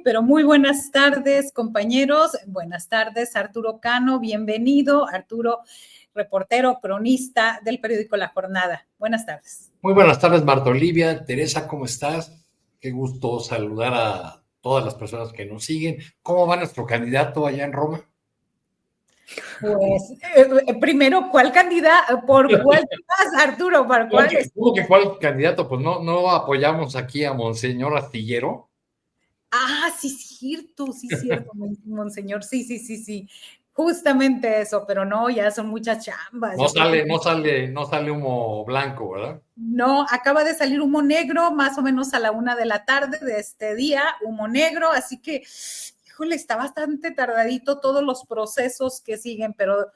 Pero muy buenas tardes, compañeros. Buenas tardes, Arturo Cano. Bienvenido, Arturo, reportero, cronista del periódico La Jornada. Buenas tardes. Muy buenas tardes, Marta Olivia. Teresa, ¿cómo estás? Qué gusto saludar a todas las personas que nos siguen. ¿Cómo va nuestro candidato allá en Roma? Pues, primero, ¿cuál candidato? ¿Por cuál vas, Arturo? ¿Por cuál? ¿Cómo que cuál candidato? Pues no apoyamos aquí a Monseñor Astillero. Sí, cierto, monseñor. Sí. Justamente eso, pero no, ya son muchas chambas. No sale humo blanco, ¿verdad? No, acaba de salir humo negro, más o menos a la 1:00 p.m. de este día, humo negro, así que, híjole, está bastante tardadito todos los procesos que siguen, pero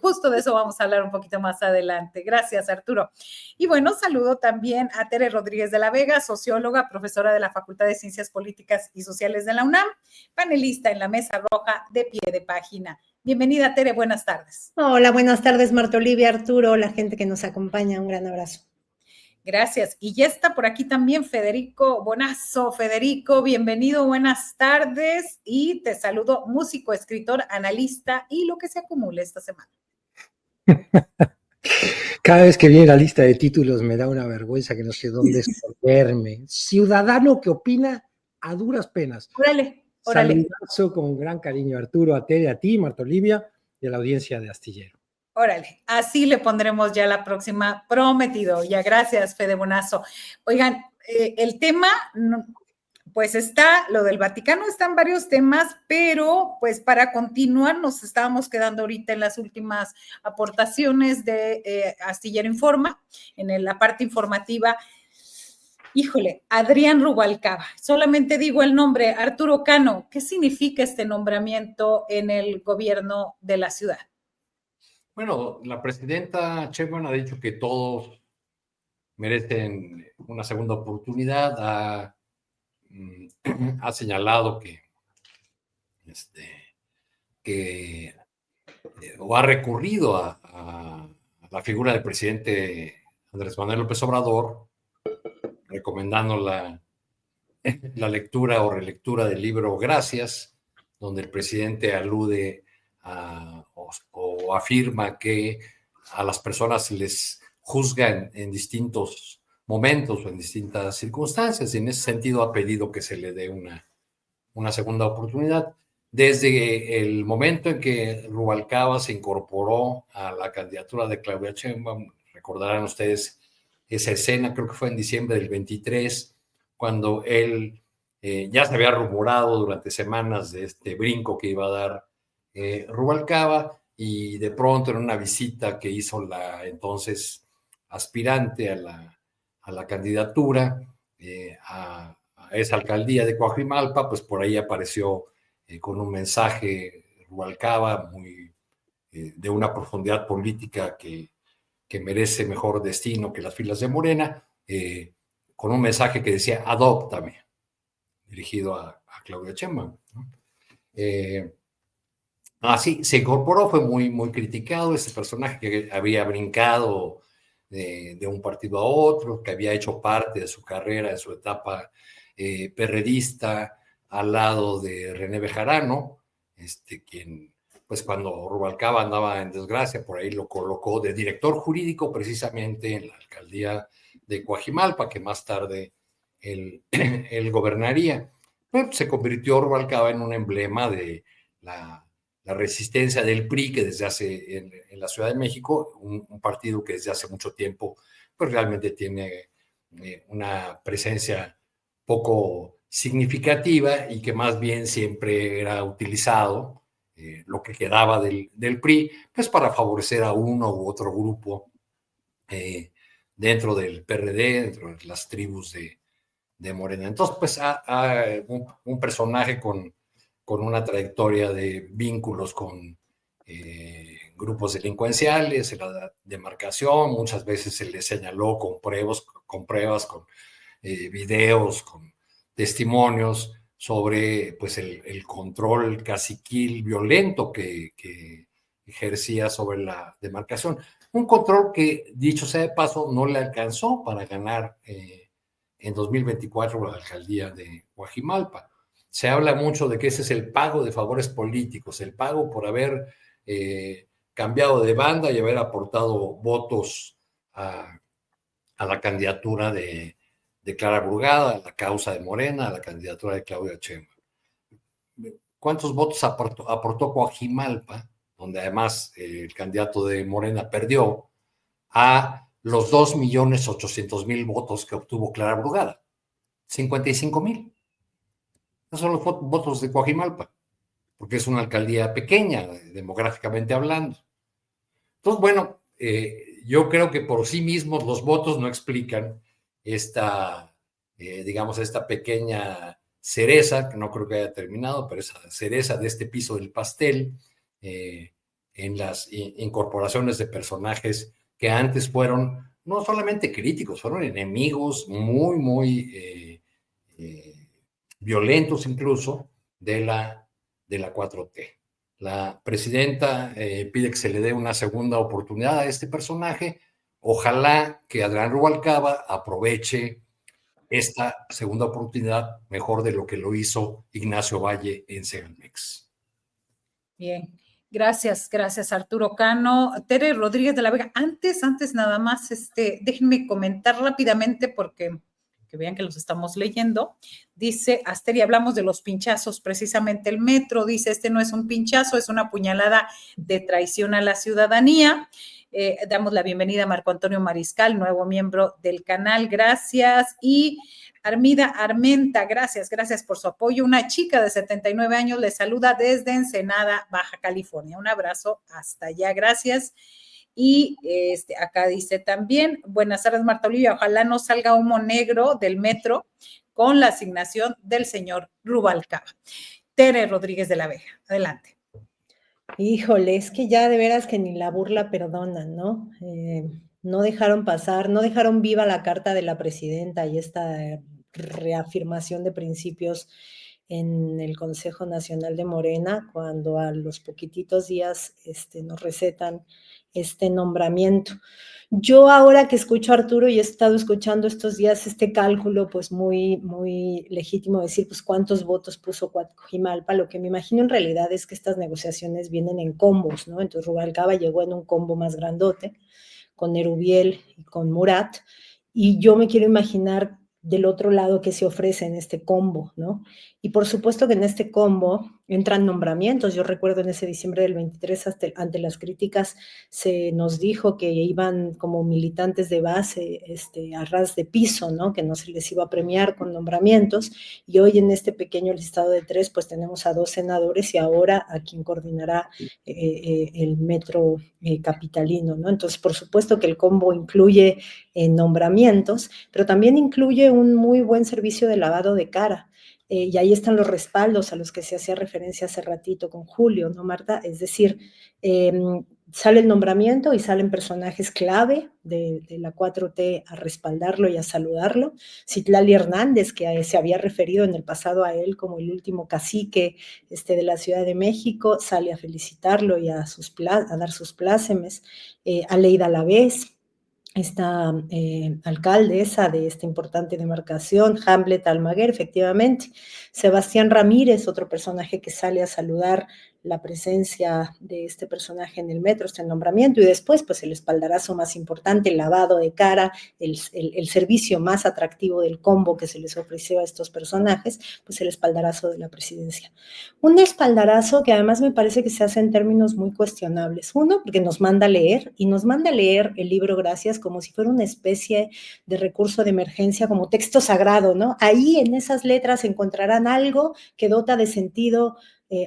justo de eso vamos a hablar un poquito más adelante. Gracias, Arturo. Y bueno, saludo también a Tere Rodríguez de la Vega, socióloga, profesora de la Facultad de Ciencias Políticas y Sociales de la UNAM, panelista en la Mesa Roja de Pie de Página. Bienvenida, Tere, buenas tardes. Hola, buenas tardes, Marta Olivia, Arturo, la gente que nos acompaña, un gran abrazo. Gracias. Y ya está por aquí también Federico Bonazo. Federico, bienvenido, buenas tardes. Y te saludo, músico, escritor, analista y lo que se acumule esta semana. Cada vez que viene la lista de títulos me da una vergüenza que no sé dónde esconderme. Ciudadano que opina a duras penas. Órale. Saludazo con gran cariño, Arturo, a Tere, a ti, Marta Olivia, y a la audiencia de Astillero. Órale, así le pondremos ya la próxima, prometido. Ya, gracias, Fede Bonazo. Oigan, el tema, pues está, lo del Vaticano, están varios temas, pero pues para continuar nos estábamos quedando ahorita en las últimas aportaciones de Astillero Informa, en la parte informativa. Híjole, Adrián Rubalcaba, solamente digo el nombre, Arturo Cano, ¿qué significa este nombramiento en el gobierno de la ciudad? Bueno, la presidenta Sheinbaum ha dicho que todos merecen una segunda oportunidad. Ha señalado o ha recurrido a la figura del presidente Andrés Manuel López Obrador, recomendando la lectura o relectura del libro Gracias, donde el presidente alude o afirma que a las personas se les juzga en distintos momentos o en distintas circunstancias, y en ese sentido ha pedido que se le dé una segunda oportunidad. Desde el momento en que Rubalcaba se incorporó a la candidatura de Claudia Sheinbaum, recordarán ustedes esa escena, creo que fue en diciembre del 23, cuando él ya se había rumorado durante semanas de este brinco que iba a dar Rubalcaba, y de pronto en una visita que hizo la entonces aspirante a la candidatura a esa alcaldía de Coajimalpa, pues por ahí apareció con un mensaje Rubalcaba de una profundidad política que merece mejor destino que las filas de Morena, con un mensaje que decía adóptame, dirigido a Claudia Sheinbaum, ¿no? Así se incorporó, fue muy criticado este personaje que había brincado de un partido a otro, que había hecho parte de su carrera, de su etapa perredista, al lado de René Bejarano, quien, pues cuando Rubalcaba andaba en desgracia, por ahí lo colocó de director jurídico precisamente en la alcaldía de Coajimalpa, que más tarde él gobernaría. Bueno, se convirtió Rubalcaba en un emblema de la resistencia del PRI, que desde hace, en la Ciudad de México, un partido que desde hace mucho tiempo, pues realmente tiene una presencia poco significativa y que más bien siempre era utilizado, lo que quedaba del PRI, pues para favorecer a uno u otro grupo dentro del PRD, dentro de las tribus de Morena. Entonces, pues un personaje con una trayectoria de vínculos con grupos delincuenciales, en la demarcación, muchas veces se le señaló con pruebas, con videos, con testimonios sobre pues el control caciquil violento que ejercía sobre la demarcación. Un control que, dicho sea de paso, no le alcanzó para ganar en 2024 la alcaldía de Coajimalpa. se habla mucho de que ese es el pago de favores políticos, el pago por haber cambiado de banda y haber aportado votos a la candidatura de Clara Brugada, a la causa de Morena, a la candidatura de Claudia Sheinbaum. ¿Cuántos votos aportó Coajimalpa, donde además el candidato de Morena perdió, a los 2.800.000 votos que obtuvo Clara Brugada? 55,000. Esos son los votos de Coajimalpa, porque es una alcaldía pequeña, demográficamente hablando. Entonces, bueno, yo creo que por sí mismos los votos no explican esta, digamos, esta pequeña cereza, que no creo que haya terminado, pero esa cereza de este piso del pastel, en las incorporaciones de personajes que antes fueron no solamente críticos, fueron enemigos muy, muy violentos incluso de la 4T. La presidenta pide que se le dé una segunda oportunidad a este personaje. Ojalá que Adrián Rubalcaba aproveche esta segunda oportunidad mejor de lo que lo hizo Ignacio Valle en Segalmex. Bien, gracias Arturo Cano. Tere Rodríguez de la Vega, antes nada más, déjenme comentar rápidamente porque que vean que los estamos leyendo. Dice Asteri, hablamos de los pinchazos, precisamente el metro, dice, no es un pinchazo, es una puñalada de traición a la ciudadanía. Damos la bienvenida a Marco Antonio Mariscal, nuevo miembro del canal, gracias. Y Armida Armenta, gracias por su apoyo. Una chica de 79 años le saluda desde Ensenada, Baja California. Un abrazo hasta allá, gracias. Y acá dice también, buenas tardes Marta Olivia, ojalá no salga humo negro del metro con la asignación del señor Rubalcaba. Tere Rodríguez de la Vega, adelante. Híjole, es que ya de veras que ni la burla perdonan, ¿no? No dejaron pasar, no dejaron viva la carta de la presidenta y esta reafirmación de principios en el Consejo Nacional de Morena, cuando a los poquititos días nos recetan este nombramiento. Yo ahora que escucho a Arturo y he estado escuchando estos días este cálculo, pues muy, muy legítimo decir, pues cuántos votos puso Coajimalpa, lo que me imagino en realidad es que estas negociaciones vienen en combos, ¿no? Entonces Rubalcaba llegó en un combo más grandote, con Erubiel y con Murat, y yo me quiero imaginar del otro lado que se ofrece en este combo, ¿no? Y por supuesto que en este combo entran nombramientos. Yo recuerdo en ese diciembre del 23, ante las críticas, se nos dijo que iban como militantes de base a ras de piso, ¿no? Que no se les iba a premiar con nombramientos. Y hoy en este pequeño listado de 3, pues tenemos a 2 senadores y ahora a quien coordinará el metro capitalino, ¿no? Entonces, por supuesto que el combo incluye nombramientos, pero también incluye un muy buen servicio de lavado de cara. Y ahí están los respaldos a los que se hacía referencia hace ratito con Julio, ¿no, Marta? Es decir, sale el nombramiento y salen personajes clave de la 4T a respaldarlo y a saludarlo. Citlali Hernández, que se había referido en el pasado a él como el último cacique de la Ciudad de México, sale a felicitarlo y a dar sus plácemes. Aleida Lavés, esta alcaldesa de esta importante demarcación, Hamlet Almaguer, efectivamente. Sebastián Ramírez, otro personaje que sale a saludar la presencia de este personaje en el metro, este nombramiento, y después, pues, el espaldarazo más importante, el lavado de cara, el servicio más atractivo del combo que se les ofreció a estos personajes, pues el espaldarazo de la presidencia. Un espaldarazo que además me parece que se hace en términos muy cuestionables. Uno, porque nos manda a leer, y nos manda a leer el libro Gracias como si fuera una especie de recurso de emergencia, como texto sagrado, ¿no? Ahí en esas letras encontrarán algo que dota de sentido,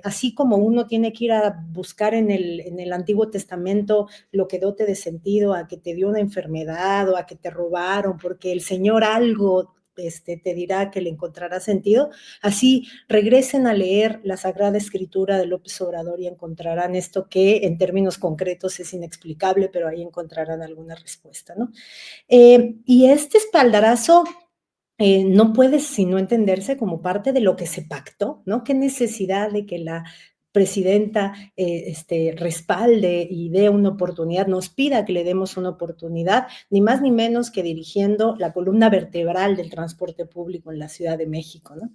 así como uno tiene que ir a buscar en el Antiguo Testamento lo que dote de sentido a que te dio una enfermedad o a que te robaron, porque el Señor algo te dirá que le encontrará sentido. Así, regresen a leer la Sagrada Escritura de López Obrador y encontrarán esto que en términos concretos es inexplicable, pero ahí encontrarán alguna respuesta, ¿no? Y este espaldarazo no puede sino entenderse como parte de lo que se pactó, ¿no? Qué necesidad de que la presidenta respalde y dé una oportunidad, nos pida que le demos una oportunidad, ni más ni menos que dirigiendo la columna vertebral del transporte público en la Ciudad de México, ¿no?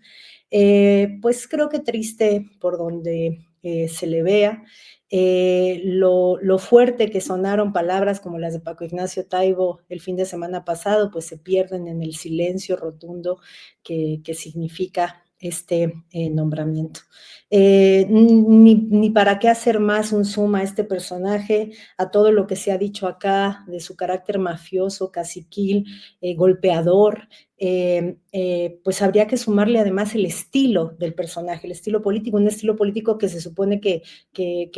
Pues creo que triste por donde se le vea. Lo fuerte que sonaron palabras como las de Paco Ignacio Taibo el fin de semana pasado, pues se pierden en el silencio rotundo que significa este nombramiento. Ni para qué hacer más un zoom a este personaje, a todo lo que se ha dicho acá de su carácter mafioso, caciquil, golpeador, pues habría que sumarle además el estilo del personaje, el estilo político, un estilo político que se supone que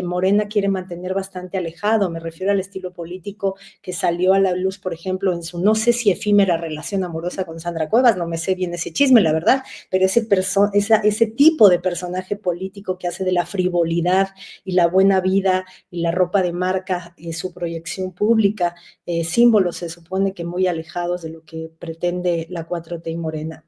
Morena quiere mantener bastante alejado. Me refiero al estilo político que salió a la luz, por ejemplo, en su no sé si efímera relación amorosa con Sandra Cuevas, no me sé bien ese chisme, la verdad, pero ese tipo de personaje político que hace de la frivolidad y la buena vida y la ropa de marca su proyección pública, símbolos se supone que muy alejados de lo que pretende la 4T y Morena.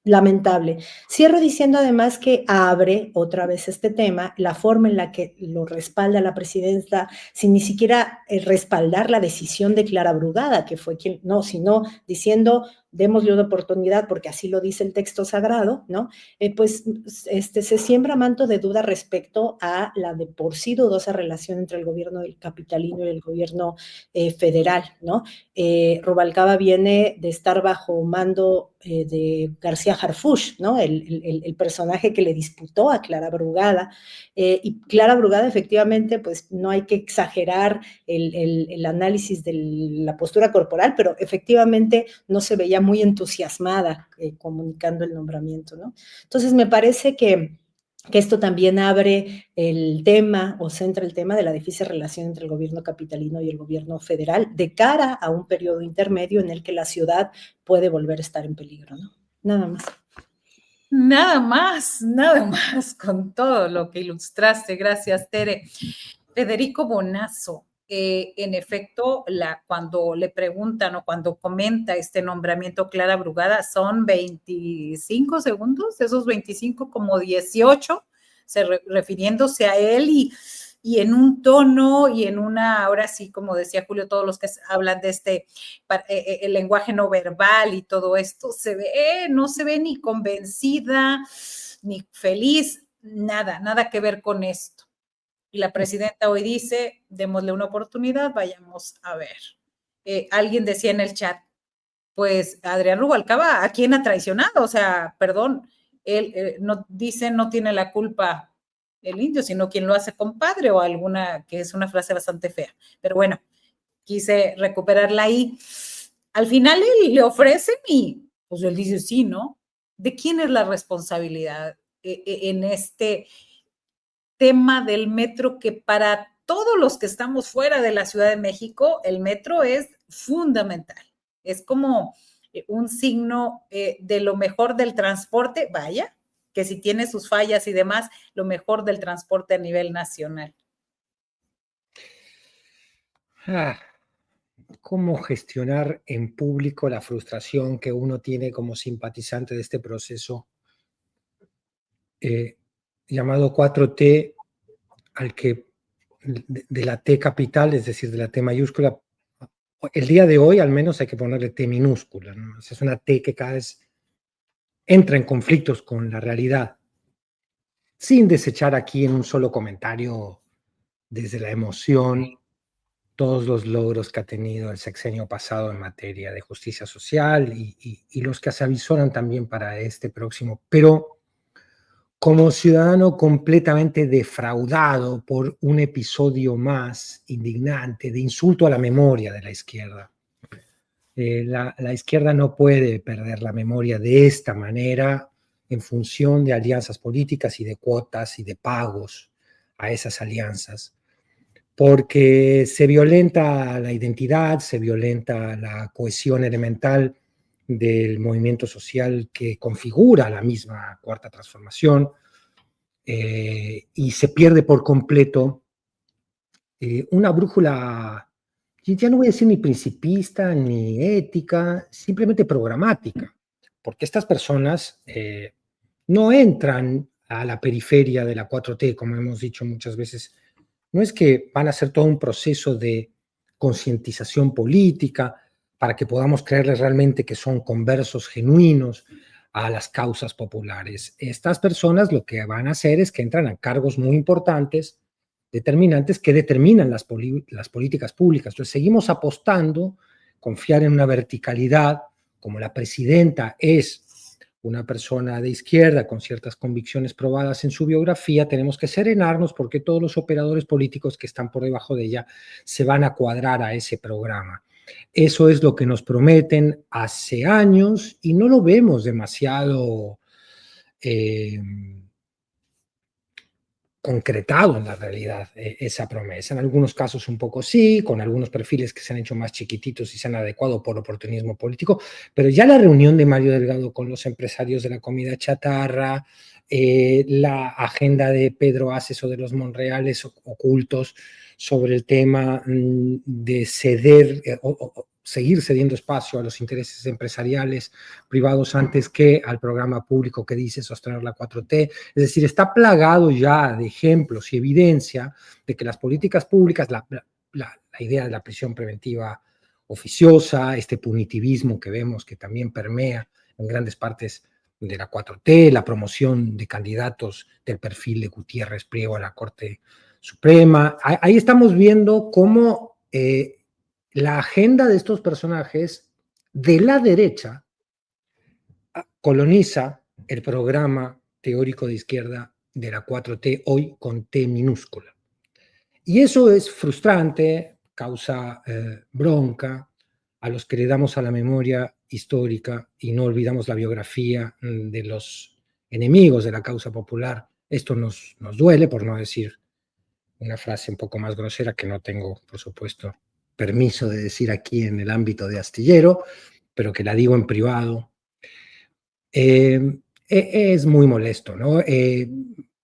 Lamentable. Cierro diciendo además que abre otra vez este tema, la forma en la que lo respalda la presidenta, sin ni siquiera respaldar la decisión de Clara Brugada, que fue quien, no, sino diciendo, démosle una oportunidad, porque así lo dice el texto sagrado, ¿no? Pues se siembra manto de duda respecto a la de por sí dudosa relación entre el gobierno del capitalino y el gobierno federal, ¿no? Rubalcaba viene de estar bajo mando de García Harfuch, ¿no? El personaje que le disputó a Clara Brugada, y Clara Brugada efectivamente, pues no hay que exagerar el análisis de la postura corporal, pero efectivamente no se veía muy entusiasmada comunicando el nombramiento, ¿no? Entonces me parece que esto también abre el tema o centra el tema de la difícil relación entre el gobierno capitalino y el gobierno federal de cara a un periodo intermedio en el que la ciudad puede volver a estar en peligro, ¿no? Nada más. Nada más con todo lo que ilustraste. Gracias, Tere. Federico Bonazo, en efecto, cuando le preguntan o cuando comenta este nombramiento Clara Brugada, son 25 segundos, esos 25 como 18, refiriéndose a él y en un tono y en una, ahora sí, como decía Julio, todos los que hablan de el lenguaje no verbal y todo esto, no se ve ni convencida, ni feliz, nada que ver con esto. Y la presidenta hoy dice, démosle una oportunidad, vayamos a ver. Alguien decía en el chat, pues Adrián Rubalcaba, ¿a quién ha traicionado? O sea, perdón, él no tiene la culpa el indio, sino quien lo hace compadre o alguna, que es una frase bastante fea. Pero bueno, quise recuperarla ahí. Al final él le ofrecen y pues él dice sí, ¿no? ¿De quién es la responsabilidad en este tema del metro que para todos los que estamos fuera de la Ciudad de México, el metro es fundamental? Es como un signo de lo mejor del transporte, vaya, que si tiene sus fallas y demás, lo mejor del transporte a nivel nacional. ¿Cómo gestionar en público la frustración que uno tiene como simpatizante de este proceso llamado 4T, al que de la T capital, es decir, de la T mayúscula, el día de hoy al menos hay que ponerle T minúscula, ¿no? Es una T que cada vez entra en conflictos con la realidad, sin desechar aquí en un solo comentario desde la emoción todos los logros que ha tenido el sexenio pasado en materia de justicia social y los que se avisoran también para este próximo. Pero como ciudadano completamente defraudado por un episodio más indignante de insulto a la memoria de la izquierda. La izquierda no puede perder la memoria de esta manera en función de alianzas políticas y de cuotas y de pagos a esas alianzas, porque se violenta la identidad, se violenta la cohesión elemental del movimiento social que configura la misma Cuarta Transformación, y se pierde por completo una brújula, ya no voy a decir ni principista, ni ética, simplemente programática, porque estas personas no entran a la periferia de la 4T, como hemos dicho muchas veces, no es que van a hacer todo un proceso de concientización política para que podamos creerles realmente que son conversos genuinos a las causas populares. Estas personas lo que van a hacer es que entran a cargos muy importantes, determinantes, que determinan las políticas públicas. Entonces seguimos apostando, confiar en una verticalidad, como la presidenta es una persona de izquierda con ciertas convicciones probadas en su biografía, tenemos que serenarnos porque todos los operadores políticos que están por debajo de ella se van a cuadrar a ese programa. Eso es lo que nos prometen hace años y no lo vemos demasiado concretado en la realidad, esa promesa. En algunos casos un poco sí, con algunos perfiles que se han hecho más chiquititos y se han adecuado por oportunismo político, pero ya la reunión de Mario Delgado con los empresarios de la comida chatarra, la agenda de Pedro Aces o de los Monreales ocultos sobre el tema de ceder o seguir cediendo espacio a los intereses empresariales privados antes que al programa público que dice sostener la 4T. Es decir, está plagado ya de ejemplos y evidencia de que las políticas públicas, la idea de la prisión preventiva oficiosa, este punitivismo que vemos que también permea en grandes partes de la 4T, la promoción de candidatos del perfil de Gutiérrez Priego a la Corte Suprema. Ahí estamos viendo cómo la agenda de estos personajes de la derecha coloniza el programa teórico de izquierda de la 4T, hoy con T minúscula. Y eso es frustrante, causa bronca a los que le damos a la memoria histórica y no olvidamos la biografía de los enemigos de la causa popular. Esto nos duele, por no decir una frase un poco más grosera que no tengo, por supuesto, permiso de decir aquí en el ámbito de astillero, pero que la digo en privado. Es muy molesto, ¿no?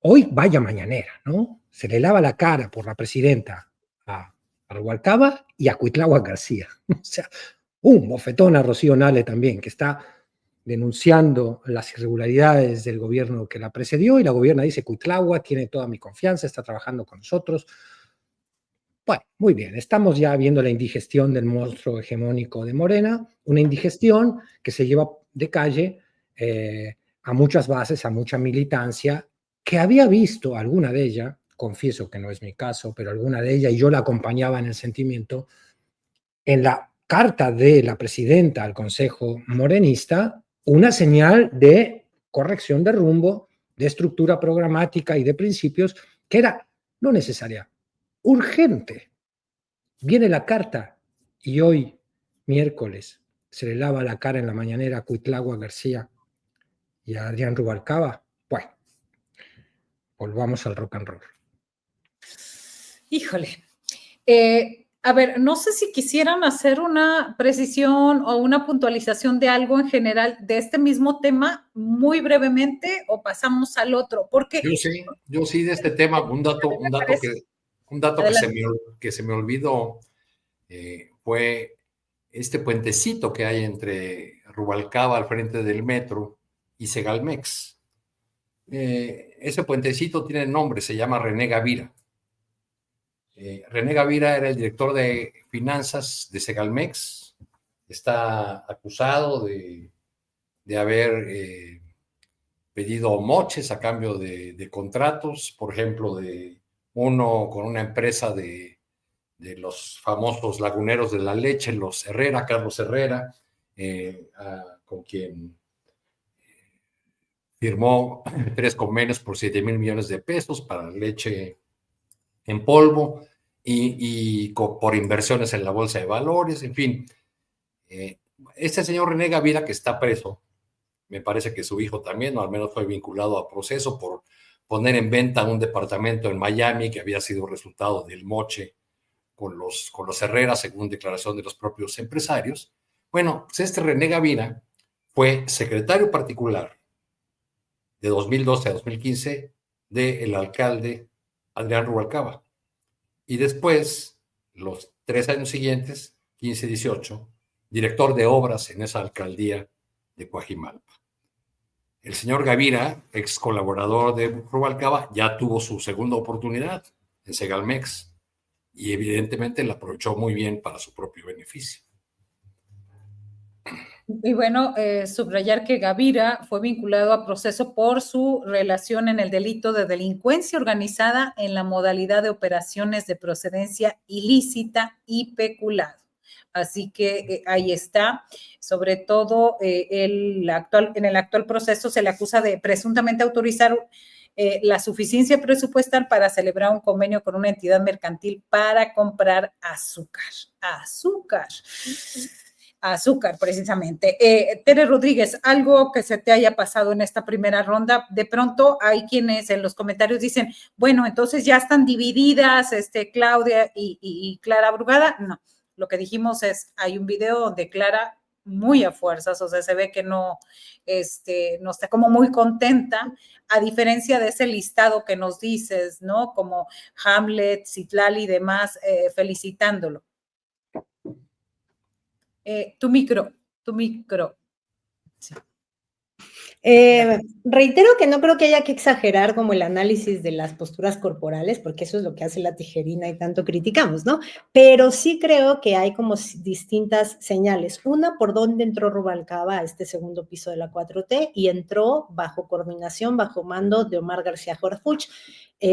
Hoy vaya mañanera, ¿no? Se le lava la cara por la presidenta a Rubalcaba y a Cuitláhuac García. O sea, un bofetón a Rocío Nale también, que está denunciando las irregularidades del gobierno que la precedió, y la gobierna dice: Cuitláhuac tiene toda mi confianza, está trabajando con nosotros. Bueno, muy bien, estamos ya viendo la indigestión del monstruo hegemónico de Morena, una indigestión que se lleva de calle a muchas bases, a mucha militancia, que había visto alguna de ella, confieso que no es mi caso, pero alguna de ella, y yo la acompañaba en el sentimiento, en la carta de la presidenta al Consejo Morenista, una señal de corrección de rumbo, de estructura programática y de principios que era no necesaria, urgente. Viene la carta y hoy, miércoles, se le lava la cara en la mañanera a Cuitláhuac García y a Adrián Rubalcaba. Bueno, volvamos al rock and roll. Híjole. A ver, no sé si quisieran hacer una precisión o una puntualización de algo en general de este mismo tema muy brevemente o pasamos al otro, porque yo sí de este tema, un dato que se me olvidó fue este puentecito que hay entre Rubalcaba al frente del metro y Segalmex. Ese puentecito tiene nombre, se llama René Gavira. René Gavira era el director de finanzas de Segalmex, está acusado de haber pedido moches a cambio de contratos, por ejemplo, de uno con una empresa de los famosos laguneros de la leche, los Herrera, Carlos Herrera, con quien firmó 3 convenios por 7,000 millones de pesos para leche en polvo y por inversiones en la bolsa de valores, en fin. Este señor René Gavira, que está preso, me parece que su hijo también, o al menos fue vinculado a proceso por poner en venta un departamento en Miami que había sido resultado del moche con los Herrera, según declaración de los propios empresarios. Bueno, pues este René Gavira fue secretario particular de 2012 a 2015 del alcalde Adrián Rubalcaba. Y después, los 3 años siguientes, 15-18, director de obras en esa alcaldía de Coajimalpa. El señor Gavira, ex colaborador de Rubalcaba, ya tuvo su segunda oportunidad en Segalmex y evidentemente la aprovechó muy bien para su propio beneficio. Y bueno, subrayar que Gavira fue vinculado a proceso por su relación en el delito de delincuencia organizada en la modalidad de operaciones de procedencia ilícita y peculado. Así que ahí está. Sobre todo, en el actual proceso se le acusa de presuntamente autorizar la suficiencia presupuestal para celebrar un convenio con una entidad mercantil para comprar azúcar. Azúcar, precisamente. Tere Rodríguez, algo que se te haya pasado en esta primera ronda, de pronto hay quienes en los comentarios dicen, bueno, entonces ya están divididas Claudia y Clara Brugada. No, lo que dijimos es, hay un video donde Clara muy a fuerzas, o sea, se ve que no está como muy contenta, a diferencia de ese listado que nos dices, ¿no? Como Hamlet, Citlali y demás, felicitándolo. Tu micro. Sí. Reitero que no creo que haya que exagerar como el análisis de las posturas corporales, porque eso es lo que hace la tijerina y tanto criticamos, ¿no? Pero sí creo que hay como distintas señales. Una, por dónde entró Rubalcaba a este segundo piso de la 4T y entró bajo coordinación, bajo mando de Omar García Harfuch,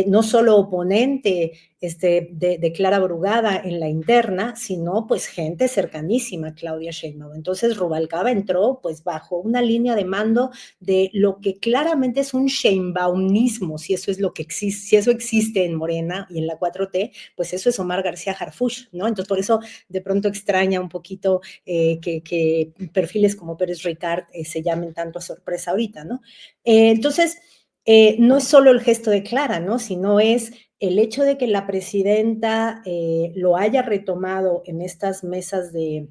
no solo oponente de Clara Brugada en la interna, sino pues gente cercanísima a Claudia Sheinbaum. Entonces Rubalcaba entró pues bajo una línea de mando de lo que claramente es un Sheinbaumismo, si eso es lo que existe, si eso existe en Morena y en la 4T, pues eso es Omar García Harfuch, ¿no? Entonces por eso de pronto extraña un poquito que perfiles como Pérez Ricard se llamen tanto a sorpresa ahorita, ¿no? Entonces, no es solo el gesto de Clara, ¿no? Sino es el hecho de que la presidenta lo haya retomado en estas mesas de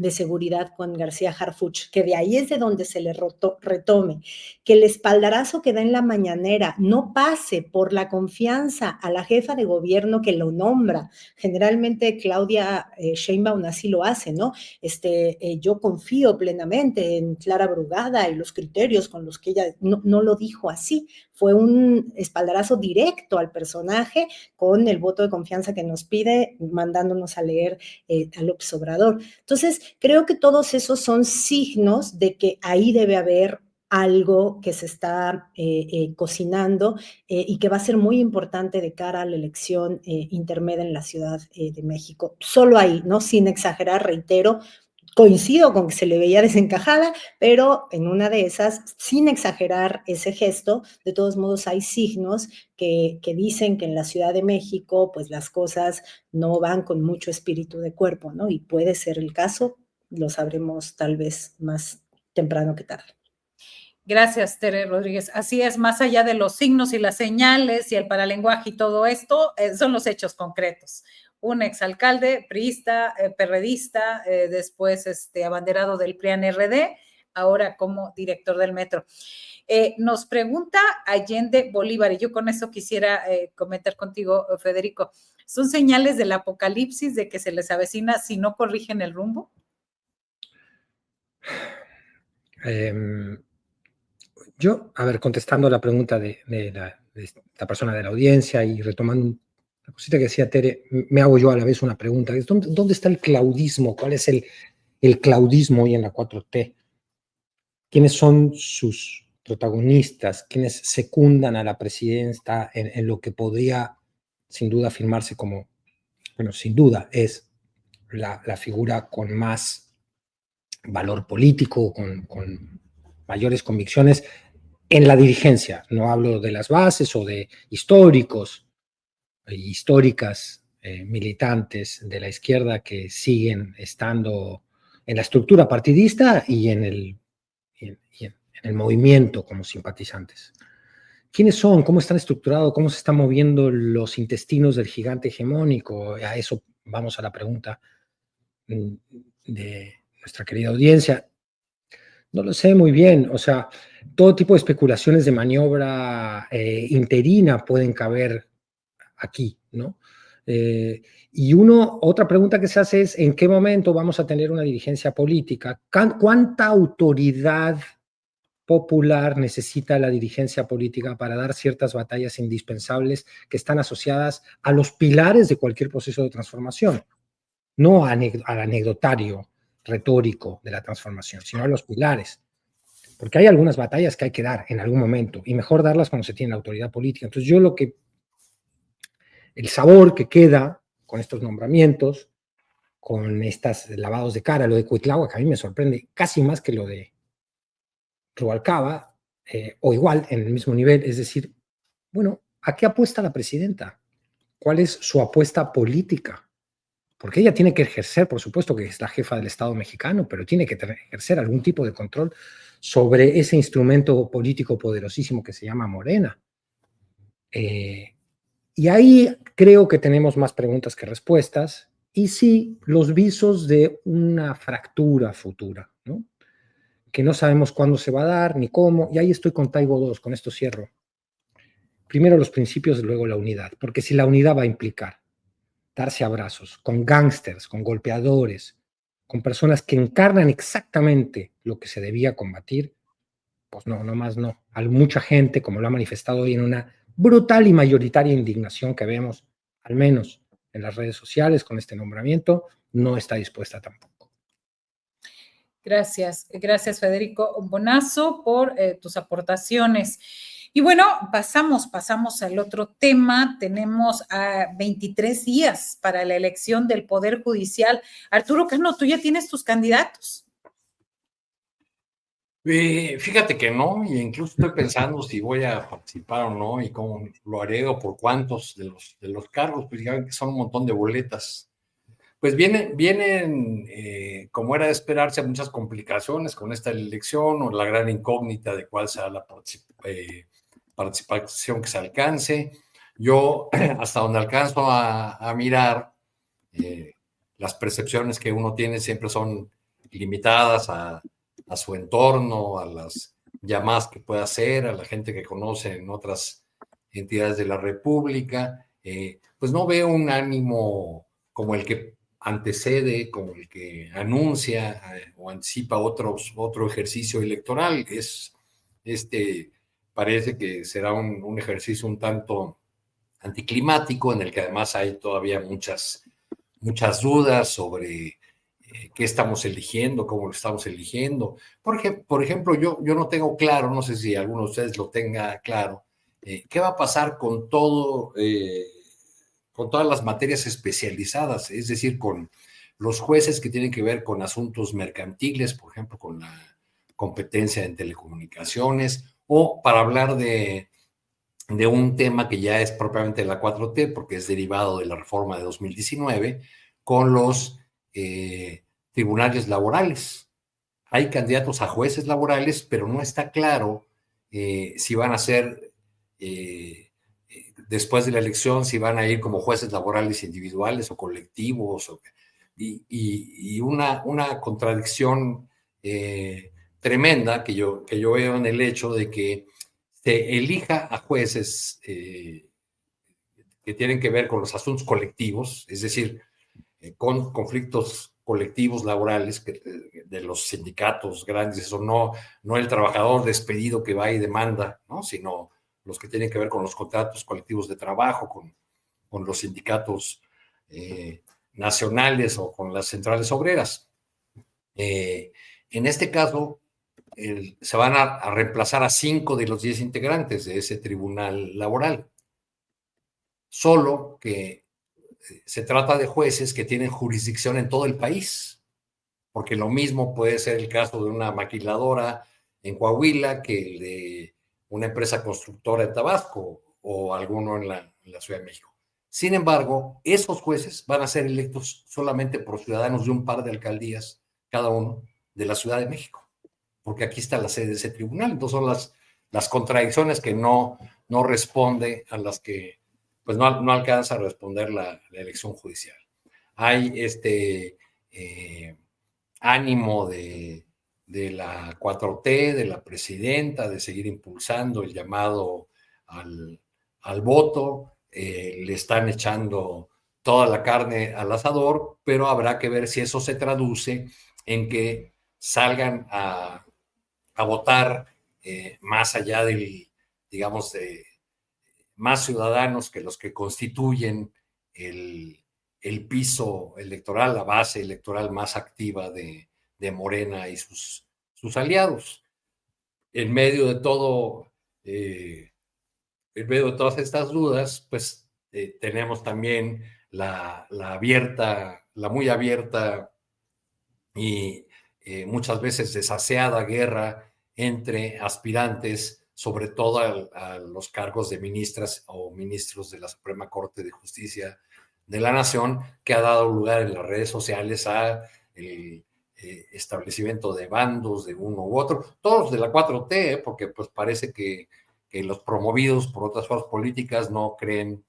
seguridad con García Harfuch, que de ahí es de donde se le retome, que el espaldarazo que da en la mañanera no pase por la confianza a la jefa de gobierno que lo nombra. Generalmente Claudia Sheinbaum así lo hace, ¿no? Yo confío plenamente en Clara Brugada y los criterios con los que ella no lo dijo así. Fue un espaldarazo directo al personaje con el voto de confianza que nos pide, mandándonos a leer a López Obrador. Entonces, creo que todos esos son signos de que ahí debe haber algo que se está cocinando y que va a ser muy importante de cara a la elección intermedia en la Ciudad de México. Solo ahí, ¿no? Sin exagerar, reitero, coincido con que se le veía desencajada, pero en una de esas, sin exagerar ese gesto, de todos modos hay signos que dicen que en la Ciudad de México, pues las cosas no van con mucho espíritu de cuerpo, ¿no? Y puede ser el caso, lo sabremos tal vez más temprano que tarde. Gracias, Tere Rodríguez. Así es, más allá de los signos y las señales y el paralenguaje y todo esto, son los hechos concretos. Un exalcalde priista, perredista, después abanderado del PRIAN-RD, ahora como director del metro. Nos pregunta Allende Bolívar, y yo con eso quisiera comentar contigo, Federico, ¿son señales del apocalipsis de que se les avecina si no corrigen el rumbo? Yo, a ver, contestando la pregunta de esta persona de la audiencia y retomando la cosita que decía Tere, me hago yo a la vez una pregunta. ¿Dónde está el claudismo? ¿Cuál es el claudismo hoy en la 4T? ¿Quiénes son sus protagonistas? ¿Quiénes secundan a la presidenta en lo que podría, sin duda, afirmarse como, bueno, sin duda, es la figura con más valor político, con mayores convicciones en la dirigencia? No hablo de las bases o de históricos e históricas militantes de la izquierda que siguen estando en la estructura partidista y en el movimiento como simpatizantes. ¿Quiénes son? ¿Cómo están estructurados? ¿Cómo se están moviendo los intestinos del gigante hegemónico? A eso vamos a la pregunta de nuestra querida audiencia. No lo sé muy bien, o sea, todo tipo de especulaciones de maniobra interina pueden caber aquí, ¿no? Y otra pregunta que se hace es, ¿en qué momento vamos a tener una dirigencia política? ¿Cuánta autoridad popular necesita la dirigencia política para dar ciertas batallas indispensables que están asociadas a los pilares de cualquier proceso de transformación, no al anecdotario retórico de la transformación, sino a los pilares. Porque hay algunas batallas que hay que dar en algún momento y mejor darlas cuando se tiene la autoridad política. Entonces el sabor que queda con estos nombramientos, con estos lavados de cara, lo de Cuitláhuac, a mí me sorprende casi más que lo de Rubalcaba, o igual, en el mismo nivel, es decir, bueno, ¿a qué apuesta la presidenta? ¿Cuál es su apuesta política? Porque ella tiene que ejercer, por supuesto que es la jefa del Estado mexicano, pero tiene que ejercer algún tipo de control sobre ese instrumento político poderosísimo que se llama Morena. Y ahí creo que tenemos más preguntas que respuestas, y sí, los visos de una fractura futura, ¿no? Que no sabemos cuándo se va a dar ni cómo, y ahí estoy con Taibo 2, con esto cierro. Primero los principios, luego la unidad, porque si la unidad va a implicar darse abrazos con gángsters, con golpeadores, con personas que encarnan exactamente lo que se debía combatir, pues no, nomás no. Hay mucha gente, como lo ha manifestado hoy, en una brutal y mayoritaria indignación que vemos, al menos en las redes sociales con este nombramiento, no está dispuesta tampoco. Gracias, gracias Federico Bonazo por tus aportaciones. Y bueno, pasamos al otro tema. Tenemos a 23 días para la elección del Poder Judicial. Arturo Cano, ¿tú ya tienes tus candidatos? Fíjate que no, y incluso estoy pensando si voy a participar o no, y cómo lo haré o por cuántos de los cargos, pues ya ven que son un montón de boletas. Pues vienen como era de esperarse, muchas complicaciones con esta elección o la gran incógnita de cuál será la participación que se alcance. Yo, hasta donde alcanzo a mirar, las percepciones que uno tiene siempre son limitadas a su entorno, a las llamadas que pueda hacer, a la gente que conoce en otras entidades de la República. Pues no veo un ánimo como el que antecede, como el que anuncia o anticipa otro ejercicio electoral. Parece que será un ejercicio un tanto anticlimático, en el que además hay todavía muchas dudas sobre qué estamos eligiendo, cómo lo estamos eligiendo. Por ejemplo, yo no tengo claro, no sé si alguno de ustedes lo tenga claro, qué va a pasar con con todas las materias especializadas, es decir, con los jueces que tienen que ver con asuntos mercantiles, por ejemplo, con la competencia en telecomunicaciones, o para hablar de un tema que ya es propiamente la 4T, porque es derivado de la reforma de 2019, con los tribunales laborales. Hay candidatos a jueces laborales, pero no está claro si van a ser, después de la elección, si van a ir como jueces laborales individuales o colectivos, y una contradicción tremenda que yo veo en el hecho de que se elija a jueces que tienen que ver con los asuntos colectivos, es decir, con conflictos colectivos laborales de los sindicatos grandes, eso no el trabajador despedido que va y demanda, ¿no? Sino los que tienen que ver con los contratos colectivos de trabajo, con los sindicatos nacionales o con las centrales obreras. En este caso, se van a reemplazar a 5 de los 10 integrantes de ese tribunal laboral. Solo que se trata de jueces que tienen jurisdicción en todo el país, porque lo mismo puede ser el caso de una maquiladora en Coahuila que el de una empresa constructora en Tabasco o alguno en la Ciudad de México. Sin embargo, esos jueces van a ser electos solamente por ciudadanos de un par de alcaldías, cada uno, de la Ciudad de México, porque aquí está la sede de ese tribunal. Entonces son las contradicciones que no responde, a las que pues no alcanza a responder la elección judicial. Hay ánimo de la 4T, de la presidenta, de seguir impulsando el llamado al voto. Le están echando toda la carne al asador, pero habrá que ver si eso se traduce en que salgan a votar más allá del, digamos, de más ciudadanos que los que constituyen el piso electoral, la base electoral más activa de Morena y sus aliados. En medio de todo, en medio de todas estas dudas, pues tenemos también la muy abierta y muchas veces desaseada guerra entre aspirantes, sobre todo a los cargos de ministras o ministros de la Suprema Corte de Justicia de la Nación, que ha dado lugar en las redes sociales a el establecimiento de bandos de uno u otro, todos de la 4T, porque pues parece que los promovidos por otras fuerzas políticas no creen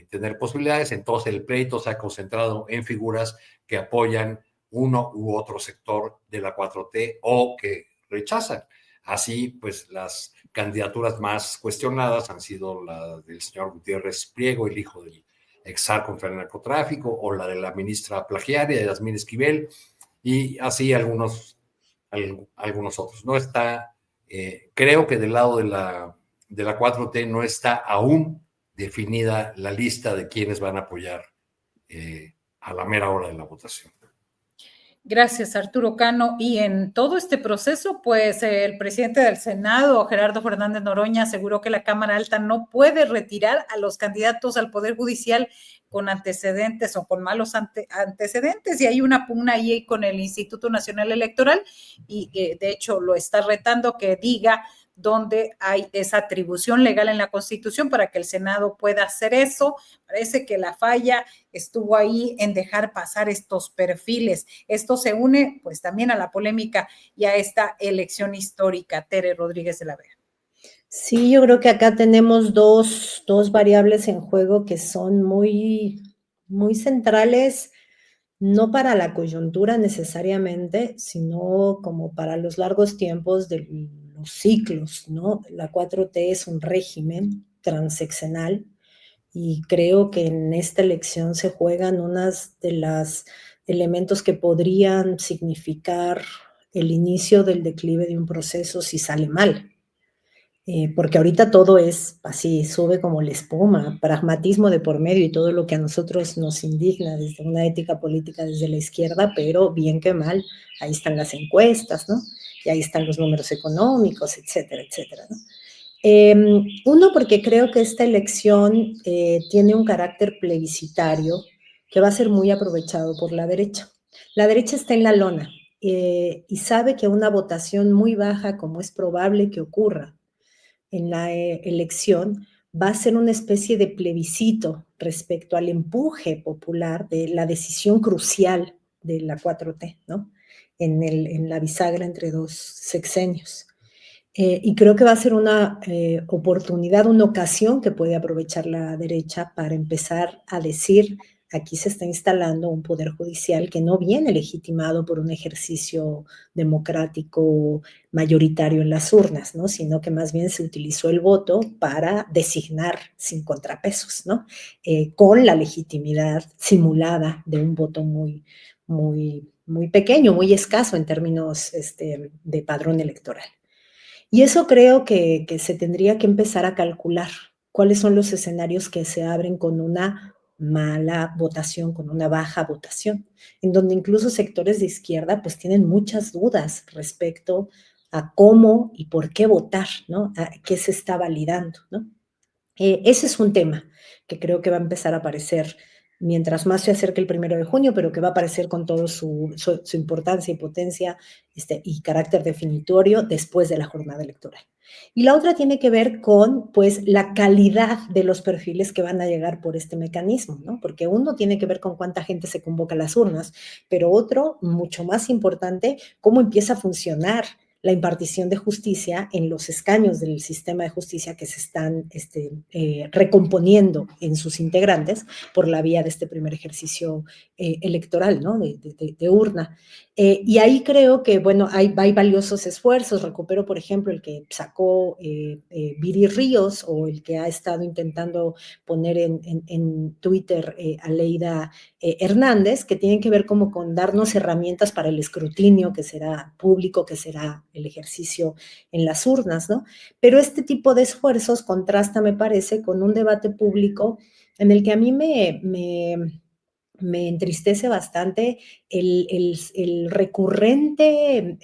tener posibilidades, entonces el pleito se ha concentrado en figuras que apoyan uno u otro sector de la 4T o que rechazan. Así, pues las candidaturas más cuestionadas han sido la del señor Gutiérrez Priego, el hijo del exar contra el narcotráfico, o la de la ministra plagiaria, Yasmín Esquivel, y así algunos otros. No está, creo que del lado de la 4T no está aún definida la lista de quienes van a apoyar a la mera hora de la votación. Gracias, Arturo Cano. Y en todo este proceso, pues el presidente del Senado, Gerardo Fernández Noroña, aseguró que la Cámara Alta no puede retirar a los candidatos al Poder Judicial con antecedentes o con malos antecedentes, y hay una pugna ahí con el Instituto Nacional Electoral, y de hecho lo está retando que diga dónde hay esa atribución legal en la Constitución para que el Senado pueda hacer eso. Parece que la falla estuvo ahí en dejar pasar estos perfiles. Esto se une pues también a la polémica y a esta elección histórica. Tere Rodríguez de la Vega. Sí, yo creo que acá tenemos dos variables en juego que son muy, muy centrales, no para la coyuntura necesariamente, sino como para los largos tiempos de los ciclos, ¿no? La 4T es un régimen transeccional y creo que en esta elección se juegan unas de los elementos que podrían significar el inicio del declive de un proceso si sale mal. Porque ahorita todo es así, sube como la espuma, pragmatismo de por medio y todo lo que a nosotros nos indigna desde una ética política desde la izquierda, pero bien que mal, ahí están las encuestas, ¿no? Y ahí están los números económicos, etcétera, etcétera, ¿no? Uno, porque creo que esta elección tiene un carácter plebiscitario que va a ser muy aprovechado por la derecha. La derecha está en la lona y sabe que una votación muy baja, como es probable que ocurra en la elección, va a ser una especie de plebiscito respecto al empuje popular de la decisión crucial de la 4T, ¿no? En la bisagra entre dos sexenios. Y creo que va a ser una oportunidad, una ocasión que puede aprovechar la derecha para empezar a decir, aquí se está instalando un poder judicial que no viene legitimado por un ejercicio democrático mayoritario en las urnas, ¿no? Sino que más bien se utilizó el voto para designar sin contrapesos, ¿no? Con la legitimidad simulada de un voto muy, muy, muy pequeño, muy escaso en términos de padrón electoral. Y eso creo que se tendría que empezar a calcular cuáles son los escenarios que se abren con una mala votación, con una baja votación, en donde incluso sectores de izquierda pues tienen muchas dudas respecto a cómo y por qué votar, ¿no? A qué se está validando, ¿no? Ese es un tema que creo que va a empezar a aparecer mientras más se acerque el 1 de junio, pero que va a aparecer con toda su importancia y potencia y carácter definitorio después de la jornada electoral. Y la otra tiene que ver con, pues, la calidad de los perfiles que van a llegar por este mecanismo, ¿no? Porque uno tiene que ver con cuánta gente se convoca a las urnas, pero otro, mucho más importante, cómo empieza a funcionar la impartición de justicia en los escaños del sistema de justicia que se están recomponiendo en sus integrantes por la vía de este primer ejercicio electoral, ¿no? de urna. Y ahí creo que, bueno, hay valiosos esfuerzos. Recupero, por ejemplo, el que sacó Viri Ríos o el que ha estado intentando poner en Twitter Aleida Hernández, que tienen que ver como con darnos herramientas para el escrutinio que será público, que será el ejercicio en las urnas, ¿no? Pero este tipo de esfuerzos contrasta, me parece, con un debate público en el que a mí me entristece bastante el recurrente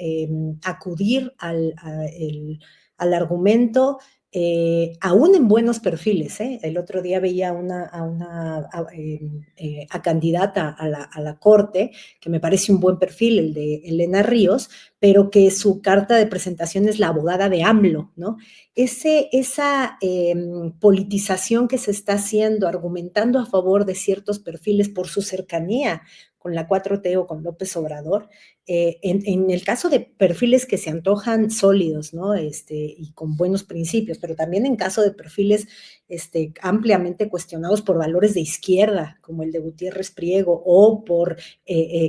acudir al argumento, aún en buenos perfiles. El otro día veía a candidata a la Corte, que me parece un buen perfil, el de Elena Ríos, pero que su carta de presentación es la abogada de AMLO, ¿no? Esa politización que se está haciendo, argumentando a favor de ciertos perfiles por su cercanía con la 4T o con López Obrador, en el caso de perfiles que se antojan sólidos, ¿no? Y con buenos principios, pero también en caso de perfiles ampliamente cuestionados por valores de izquierda, como el de Gutiérrez Priego, o por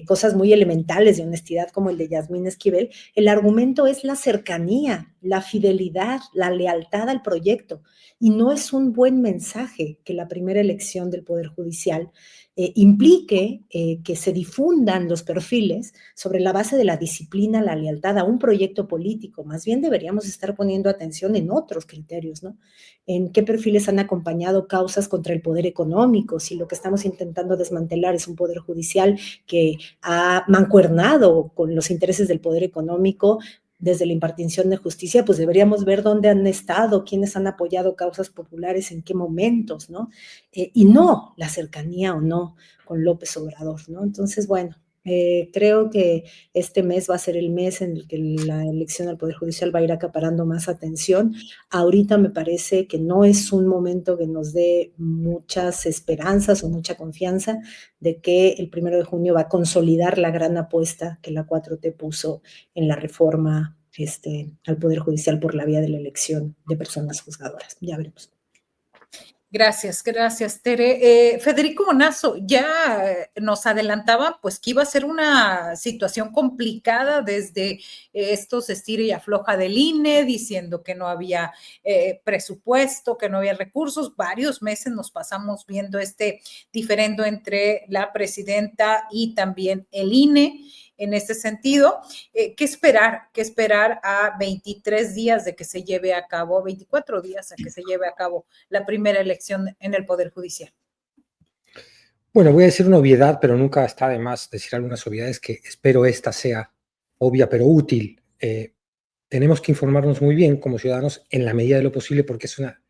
cosas muy elementales de honestidad, como el de Yasmín Esquivel, el argumento es la cercanía, la fidelidad, la lealtad al proyecto, y no es un buen mensaje que la primera elección del Poder Judicial implique que se difundan los perfiles sobre la base de la disciplina, la lealtad a un proyecto político. Más bien deberíamos estar poniendo atención en otros criterios, ¿no? En qué perfiles han acompañado causas contra el poder económico, si lo que estamos intentando desmantelar es un poder judicial que ha mancuernado con los intereses del poder económico desde la impartición de justicia, pues deberíamos ver dónde han estado, quiénes han apoyado causas populares, en qué momentos, ¿no? Y no la cercanía o no con López Obrador, ¿no? Entonces, bueno, creo que este mes va a ser el mes en el que la elección al Poder Judicial va a ir acaparando más atención. Ahorita me parece que no es un momento que nos dé muchas esperanzas o mucha confianza de que el 1 de junio va a consolidar la gran apuesta que la 4T puso en la reforma al Poder Judicial por la vía de la elección de personas juzgadoras. Ya veremos. Gracias, Tere. Federico Bonazo, ya nos adelantaba pues que iba a ser una situación complicada desde estos estira y afloja del INE, diciendo que no había presupuesto, que no había recursos. Varios meses nos pasamos viendo diferendo entre la presidenta y también el INE. En este sentido, ¿qué esperar? ¿Qué esperar a 23 días de que se lleve a cabo, 24 días a que se lleve a cabo la primera elección en el Poder Judicial? Bueno, voy a decir una obviedad, pero nunca está de más decir algunas obviedades que espero esta sea obvia pero útil. Tenemos que informarnos muy bien como ciudadanos en la medida de lo posible porque es una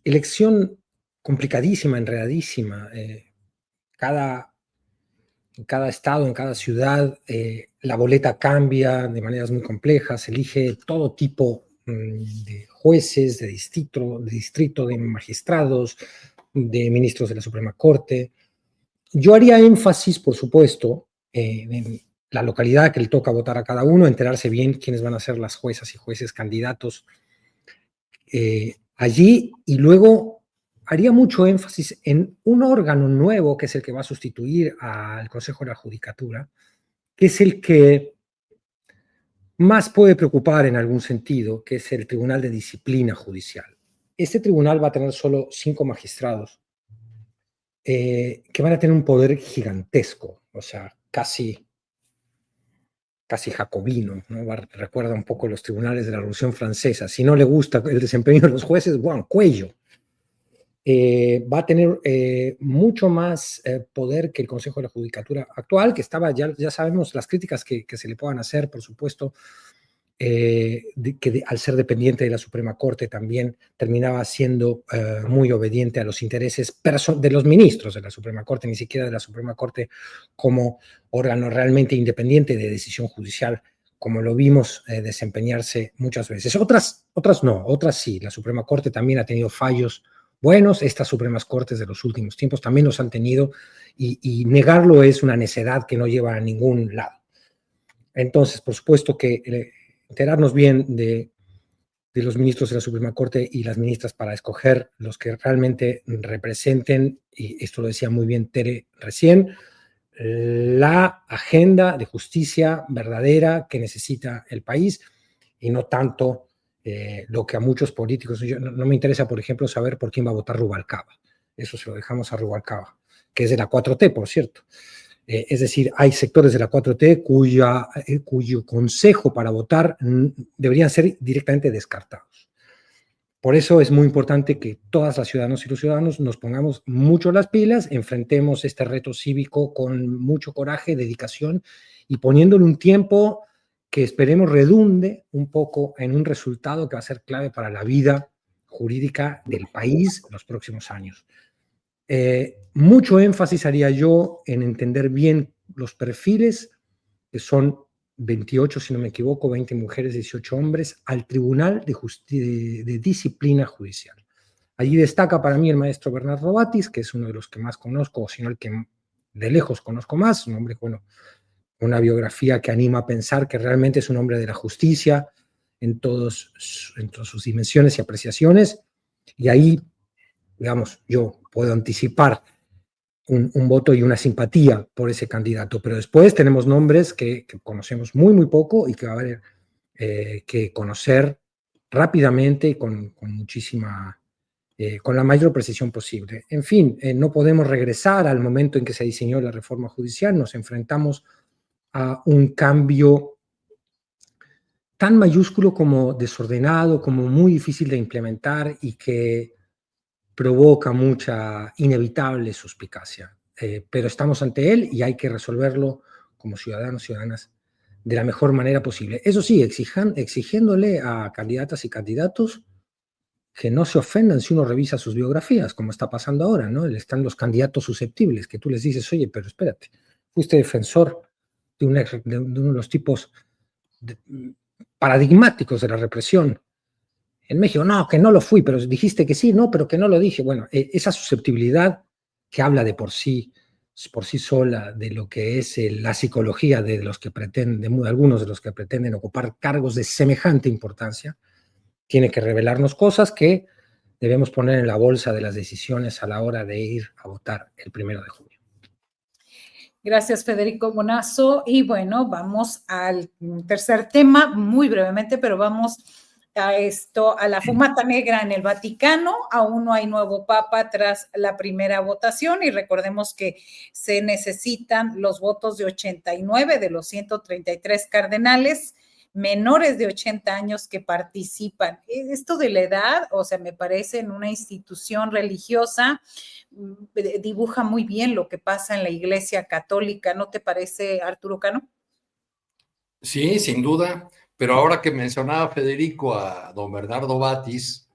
elección complicadísima, enredadísima. En cada estado, en cada ciudad, la boleta cambia de maneras muy complejas, elige todo tipo de jueces, de distrito, de magistrados, de ministros de la Suprema Corte. Yo haría énfasis, por supuesto, en la localidad que le toca votar a cada uno, enterarse bien quiénes van a ser las juezas y jueces candidatos allí, y luego haría mucho énfasis en un órgano nuevo que es el que va a sustituir al Consejo de la Judicatura, que es el que más puede preocupar en algún sentido, que es el Tribunal de Disciplina Judicial. Este tribunal va a tener solo 5 magistrados que van a tener un poder gigantesco, o sea, casi jacobino, ¿no? Recuerda un poco los tribunales de la Revolución Francesa. Si no le gusta el desempeño de los jueces, bueno, cuello. Va a tener mucho más poder que el Consejo de la Judicatura actual, que estaba, ya sabemos las críticas que se le puedan hacer, por supuesto, al ser dependiente de la Suprema Corte también terminaba siendo muy obediente a los intereses de los ministros de la Suprema Corte, ni siquiera de la Suprema Corte como órgano realmente independiente de decisión judicial, como lo vimos desempeñarse muchas veces. Otras no, otras sí. La Suprema Corte también ha tenido fallos buenos, estas Supremas Cortes de los últimos tiempos también los han tenido, y negarlo es una necedad que no lleva a ningún lado. Entonces, por supuesto que enterarnos bien de los ministros de la Suprema Corte y las ministras para escoger los que realmente representen, y esto lo decía muy bien Tere recién, la agenda de justicia verdadera que necesita el país, y no tanto lo que a muchos políticos... No me interesa, por ejemplo, saber por quién va a votar Rubalcaba. Eso se lo dejamos a Rubalcaba, que es de la 4T, por cierto. Es decir, hay sectores de la 4T cuyo consejo para votar deberían ser directamente descartados. Por eso es muy importante que todas las ciudadanas y los ciudadanos nos pongamos mucho las pilas, enfrentemos este reto cívico con mucho coraje, dedicación y poniéndole un tiempo que esperemos redunde un poco en un resultado que va a ser clave para la vida jurídica del país en los próximos años. Mucho énfasis haría yo en entender bien los perfiles, que son 28, si no me equivoco, 20 mujeres, 18 hombres, al Tribunal de Disciplina Judicial. Allí destaca para mí el maestro Bernardo Batis, que es uno de los que más conozco, o si no el que de lejos conozco más, un hombre, bueno, una biografía que anima a pensar que realmente es un hombre de la justicia en todas sus dimensiones y apreciaciones, y ahí, digamos, yo puedo anticipar un voto y una simpatía por ese candidato, pero después tenemos nombres que conocemos muy poco y que va a haber que conocer rápidamente y con muchísima, con la mayor precisión posible. En fin, no podemos regresar al momento en que se diseñó la reforma judicial, nos enfrentamos a un cambio tan mayúsculo como desordenado, como muy difícil de implementar y que provoca mucha inevitable suspicacia. Pero estamos ante él y hay que resolverlo como ciudadanos y ciudadanas de la mejor manera posible. Eso sí, exigiéndole a candidatas y candidatos que no se ofendan si uno revisa sus biografías, como está pasando ahora, ¿no? Están los candidatos susceptibles, que tú les dices, oye, pero espérate, fuiste defensor de uno de los tipos paradigmáticos de la represión en México. No, que no lo fui, pero dijiste que sí, no, pero que no lo dije. Bueno, esa susceptibilidad que habla de por sí sola de lo que es la psicología de los que pretenden, de algunos de los que pretenden ocupar cargos de semejante importancia, tiene que revelarnos cosas que debemos poner en la bolsa de las decisiones a la hora de ir a votar el 1 de junio. Gracias, Federico Bonazo. Y bueno, vamos al tercer tema, muy brevemente, pero vamos a la fumata negra en el Vaticano. Aún no hay nuevo papa tras la primera votación y recordemos que se necesitan los votos de 89 de los 133 cardenales menores de 80 años que participan. Esto de la edad, o sea, me parece en una institución religiosa, dibuja muy bien lo que pasa en la Iglesia Católica, ¿no te parece, Arturo Cano? Sí, sin duda, pero ahora que mencionaba Federico a don Bernardo Batis,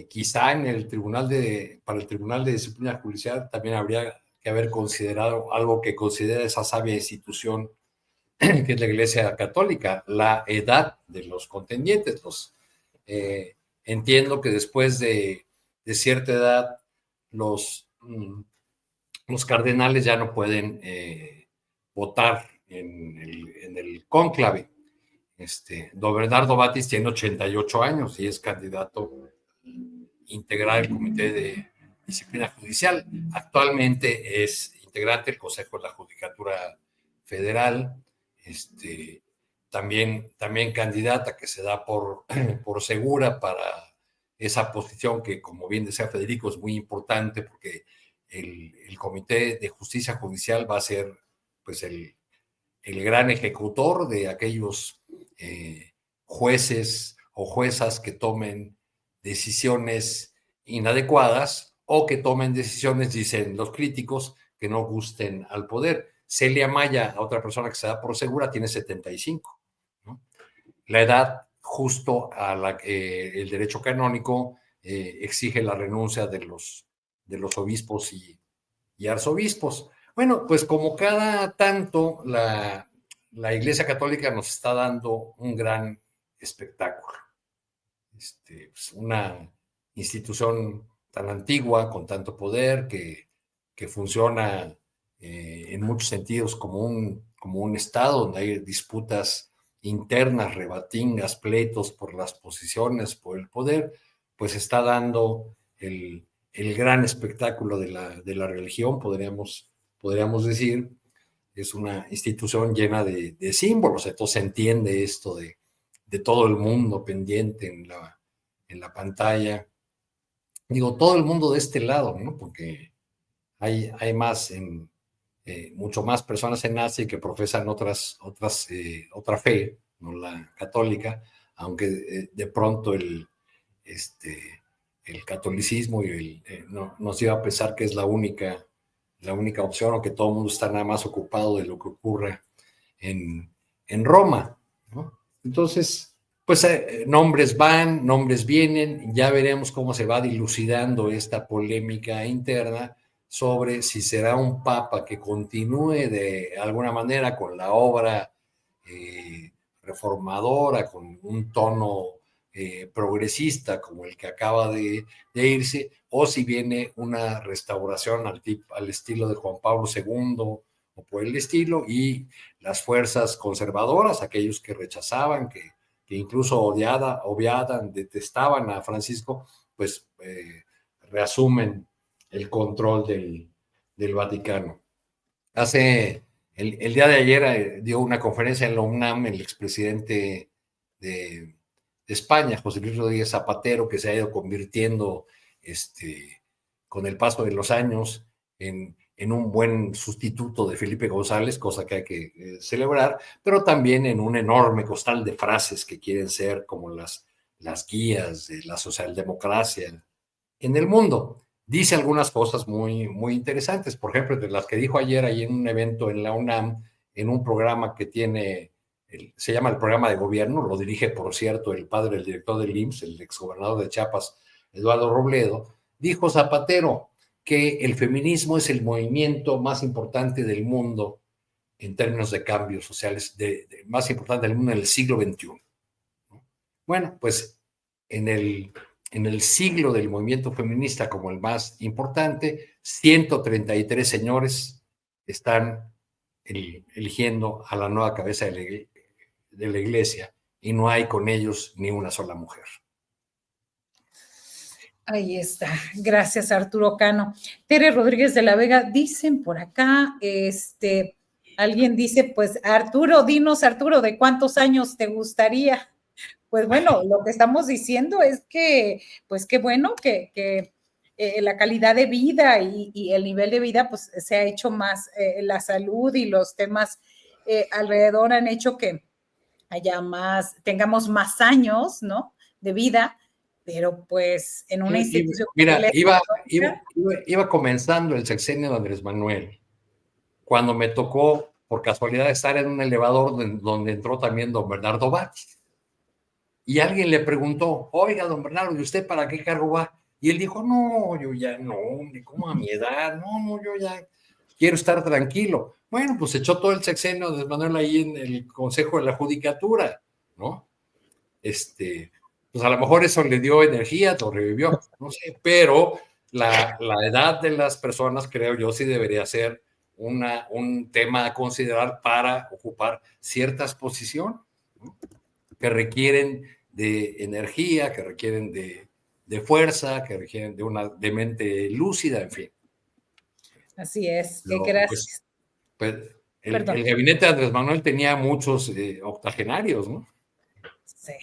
quizá para el Tribunal de Disciplina Judicial también habría que haber considerado algo que considera esa sabia institución que es la Iglesia Católica, la edad de los contendientes. Entiendo que después de cierta edad los cardenales ya no pueden votar en el cónclave. Don Bernardo Batis tiene 88 años y es candidato integral del Comité de Disciplina Judicial. Actualmente es integrante del Consejo de la Judicatura Federal. También candidata que se da por segura para esa posición que, como bien decía Federico, es muy importante porque el Comité de Justicia Judicial va a ser pues el gran ejecutor de aquellos jueces o juezas que tomen decisiones inadecuadas o que tomen decisiones, dicen los críticos, que no gusten al poder. Celia Maya, otra persona que se da por segura, tiene 75, ¿no? La edad justo a la que el derecho canónico exige la renuncia de los obispos y arzobispos. Bueno, pues como cada tanto la Iglesia Católica nos está dando un gran espectáculo. Pues una institución tan antigua, con tanto poder, que funciona en muchos sentidos como un Estado, donde hay disputas internas, rebatingas, pleitos por las posiciones, por el poder, pues está dando el gran espectáculo de la religión, podríamos decir. Es una institución llena de símbolos, entonces se entiende esto de todo el mundo pendiente en la pantalla. Digo, todo el mundo de este lado, ¿no? Porque hay más en mucho más personas en Asia que profesan otra fe, no la católica, aunque de pronto el catolicismo nos lleva a pensar que es la única opción, o que todo el mundo está nada más ocupado de lo que ocurre en Roma, ¿no? Entonces, pues nombres van, nombres vienen, ya veremos cómo se va dilucidando esta polémica interna sobre si será un papa que continúe de alguna manera con la obra reformadora, con un tono progresista como el que acaba de irse, o si viene una restauración al estilo de Juan Pablo II o por el estilo, y las fuerzas conservadoras, aquellos que rechazaban, que incluso odiaban, detestaban a Francisco, pues reasumen el control del Vaticano. El día de ayer dio una conferencia en la UNAM el expresidente de España, José Luis Rodríguez Zapatero, que se ha ido convirtiendo con el paso de los años en un buen sustituto de Felipe González, cosa que hay que celebrar, pero también en un enorme costal de frases que quieren ser como las guías de la socialdemocracia en el mundo. Dice algunas cosas muy, muy interesantes, por ejemplo, de las que dijo ayer ahí en un evento en la UNAM, en un programa que tiene, se llama el programa de gobierno, lo dirige, por cierto, el padre del director del IMSS, el exgobernador de Chiapas, Eduardo Robledo. Dijo Zapatero que el feminismo es el movimiento más importante del mundo en términos de cambios sociales, más importante del mundo en el siglo XXI. Bueno, pues en el siglo del movimiento feminista como el más importante, 133 señores están eligiendo a la nueva cabeza de la iglesia, y no hay con ellos ni una sola mujer. Ahí está. Gracias, Arturo Cano. Tere Rodríguez de la Vega, dicen por acá, alguien dice, pues, Arturo, dinos, Arturo, ¿de cuántos años te gustaría? Pues bueno, lo que estamos diciendo es que, pues qué bueno que la calidad de vida y el nivel de vida, pues se ha hecho más, la salud y los temas alrededor han hecho que tengamos más años, ¿no? De vida, pero pues en una institución. Mira, iba comenzando el sexenio de Andrés Manuel, cuando me tocó, por casualidad, estar en un elevador donde entró también don Bernardo Batis. Y alguien le preguntó, oiga, don Bernardo, ¿y usted para qué cargo va? Y él dijo, no, yo ya no, ¿cómo a mi edad? No, yo ya quiero estar tranquilo. Bueno, pues echó todo el sexenio de Manuel ahí en el Consejo de la Judicatura, ¿no? Pues a lo mejor eso le dio energía, lo revivió, no sé, pero la edad de las personas, creo yo, sí debería ser un tema a considerar para ocupar ciertas posiciones, ¿no? Que requieren de energía, que requieren de fuerza, que requieren de mente lúcida, en fin. Así es, gracias. Pues, el gabinete de Andrés Manuel tenía muchos octogenarios, ¿no? Sí,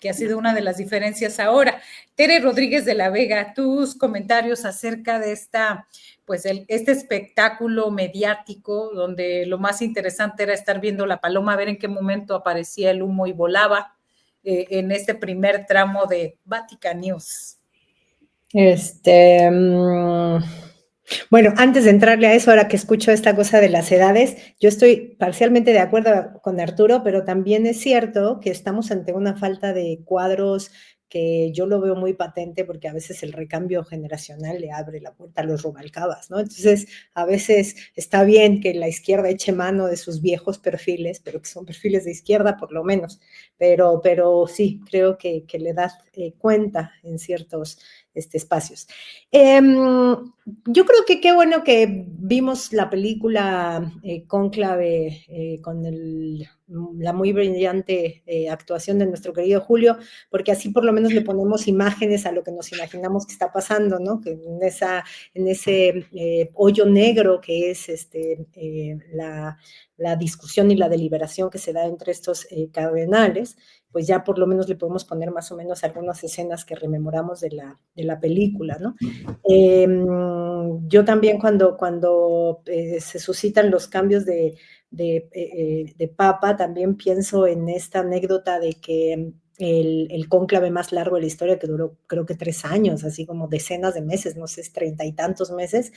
que ha sido una de las diferencias ahora. Tere Rodríguez de la Vega, tus comentarios acerca de este espectáculo mediático, donde lo más interesante era estar viendo la paloma, ver en qué momento aparecía el humo y volaba en este primer tramo de Vatican News. Bueno, antes de entrarle a eso, ahora que escucho esta cosa de las edades, yo estoy parcialmente de acuerdo con Arturo, pero también es cierto que estamos ante una falta de cuadros que yo lo veo muy patente, porque a veces el recambio generacional le abre la puerta a los Rubalcabas, ¿no? Entonces, a veces está bien que la izquierda eche mano de sus viejos perfiles, pero que son perfiles de izquierda por lo menos, pero sí, creo que la edad cuenta en ciertos espacios. Yo creo que qué bueno que vimos la película Cónclave con la muy brillante actuación de nuestro querido Julio, porque así por lo menos le ponemos imágenes a lo que nos imaginamos que está pasando, ¿no? Que en ese hoyo negro que es la discusión y la deliberación que se da entre estos cardenales, pues ya por lo menos le podemos poner más o menos algunas escenas que rememoramos de la película, ¿no? Yo también cuando se suscitan los cambios de Papa, también pienso en esta anécdota de que el cónclave más largo de la historia, que duró creo que 3 años, así como decenas de meses, no sé, 30 y tantos meses,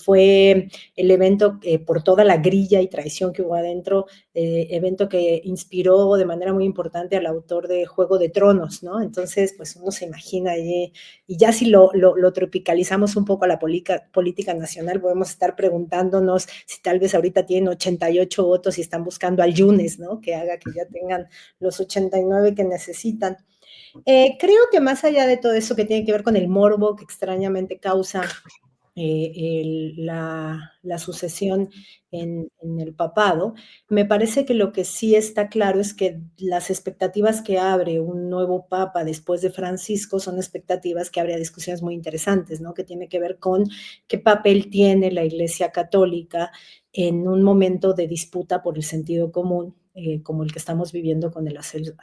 fue el evento por toda la grilla y traición que hubo adentro, evento que inspiró de manera muy importante al autor de Juego de Tronos, ¿no? Entonces, pues uno se imagina allí, y ya si lo tropicalizamos un poco a la política nacional, podemos estar preguntándonos si tal vez ahorita tienen 88 votos y están buscando al Yunes, ¿no? Que haga que ya tengan los 89 que necesitan. Creo que más allá de todo eso que tiene que ver con el morbo que extrañamente causa la sucesión en el papado, me parece que lo que sí está claro es que las expectativas que abre un nuevo papa después de Francisco son expectativas que abre a discusiones muy interesantes, ¿no? Que tiene que ver con qué papel tiene la Iglesia Católica en un momento de disputa por el sentido común, como el que estamos viviendo con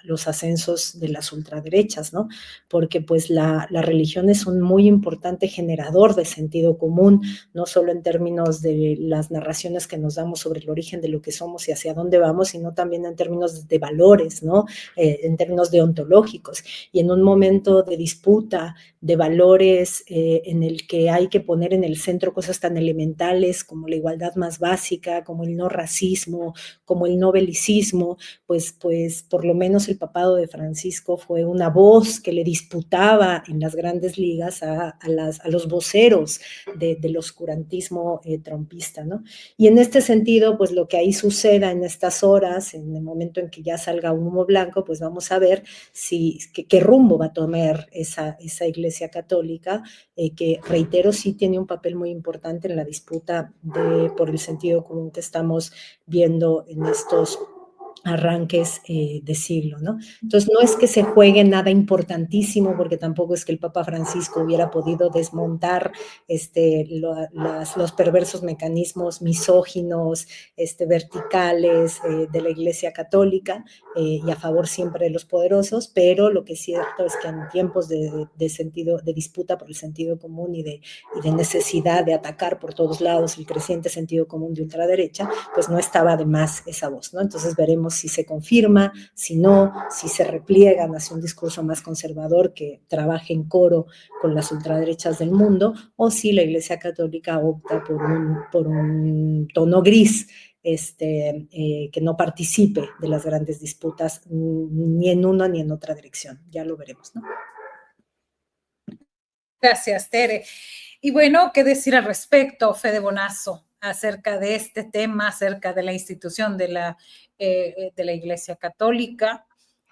los ascensos de las ultraderechas, ¿no? Porque pues la religión es un muy importante generador de sentido común, no solo en términos de las narraciones que nos damos sobre el origen de lo que somos y hacia dónde vamos, sino también en términos de valores, ¿no? En términos deontológicos. Y en un momento de disputa de valores en el que hay que poner en el centro cosas tan elementales como la igualdad más básica, como el no racismo, como el no belicismo, pues por lo menos el papado de Francisco fue una voz que le disputaba en las grandes ligas a los voceros del oscurantismo trumpista, ¿no? Y en este sentido, pues lo que ahí suceda en estas horas, en el momento en que ya salga un humo blanco, pues vamos a ver qué rumbo va a tomar esa Iglesia Católica, que, reitero, sí tiene un papel muy importante en la disputa por el sentido común que estamos viendo en estos arranques de siglo, ¿no? Entonces, no es que se juegue nada importantísimo, porque tampoco es que el Papa Francisco hubiera podido desmontar los perversos mecanismos misóginos, verticales de la Iglesia Católica, y a favor siempre de los poderosos, pero lo que es cierto es que en tiempos de disputa por el sentido común y de necesidad de atacar por todos lados el creciente sentido común de ultraderecha, pues no estaba de más esa voz, ¿no? Entonces veremos si se confirma, si no, si se repliegan hacia un discurso más conservador que trabaje en coro con las ultraderechas del mundo, o si la Iglesia Católica opta por un tono gris, que no participe de las grandes disputas ni en una ni en otra dirección. Ya lo veremos, ¿no? Gracias, Tere. Y bueno, ¿qué decir al respecto, Fede Bonazo, acerca de este tema, acerca de la institución de la Iglesia Católica,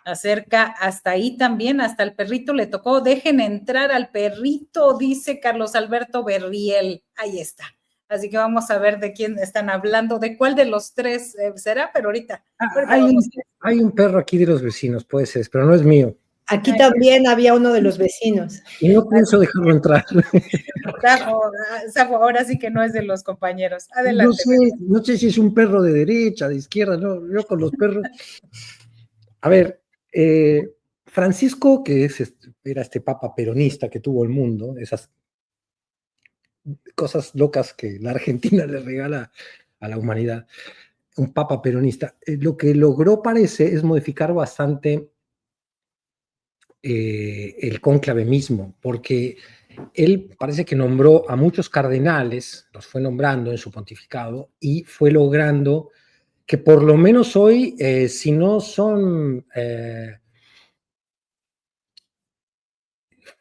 acerca, hasta ahí también, hasta el perrito le tocó, dejen entrar al perrito, dice Carlos Alberto Berriel, ahí está. Así que vamos a ver de quién están hablando, de cuál de los tres será, pero ahorita hay un perro aquí de los vecinos, puede ser, pero no es mío. Aquí también había uno de los vecinos. Y no pienso dejarlo entrar. Safo, ahora sí que no es de los compañeros. Adelante. No sé si es un perro de derecha, de izquierda, no, yo con los perros. A ver, Francisco, que era este papa peronista que tuvo el mundo, esas cosas locas que la Argentina le regala a la humanidad, un papa peronista, lo que logró, parece, es modificar bastante el cónclave mismo, porque él parece que nombró a muchos cardenales, los fue nombrando en su pontificado, y fue logrando que por lo menos hoy, si no son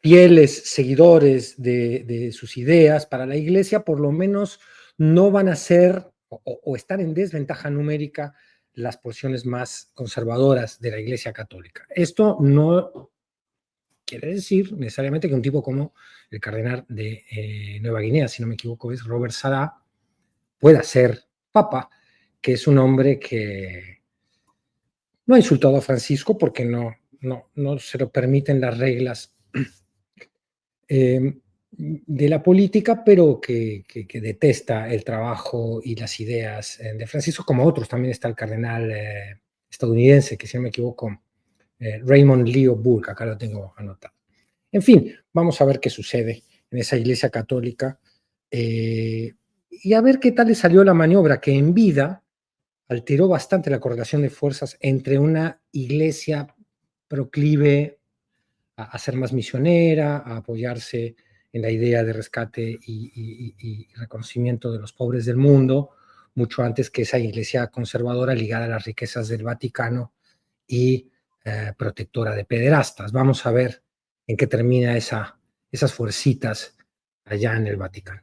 fieles seguidores de sus ideas para la Iglesia, por lo menos no van a ser o estar en desventaja numérica las porciones más conservadoras de la Iglesia Católica. Esto no quiere decir necesariamente que un tipo como el cardenal de Nueva Guinea, si no me equivoco, es Robert Sarah, pueda ser papa, que es un hombre que no ha insultado a Francisco porque no se lo permiten las reglas. de la política, pero que detesta el trabajo y las ideas de Francisco, como otros. También está el cardenal estadounidense, que si no me equivoco, Raymond Leo Burke, acá lo tengo anotado. En fin, vamos a ver qué sucede en esa iglesia católica y a ver qué tal le salió la maniobra, que en vida alteró bastante la correlación de fuerzas entre una iglesia proclive a ser más misionera, a apoyarse en la idea de rescate y reconocimiento de los pobres del mundo, mucho antes que esa iglesia conservadora ligada a las riquezas del Vaticano y protectora de pederastas. Vamos a ver en qué termina esas fuercitas allá en el Vaticano.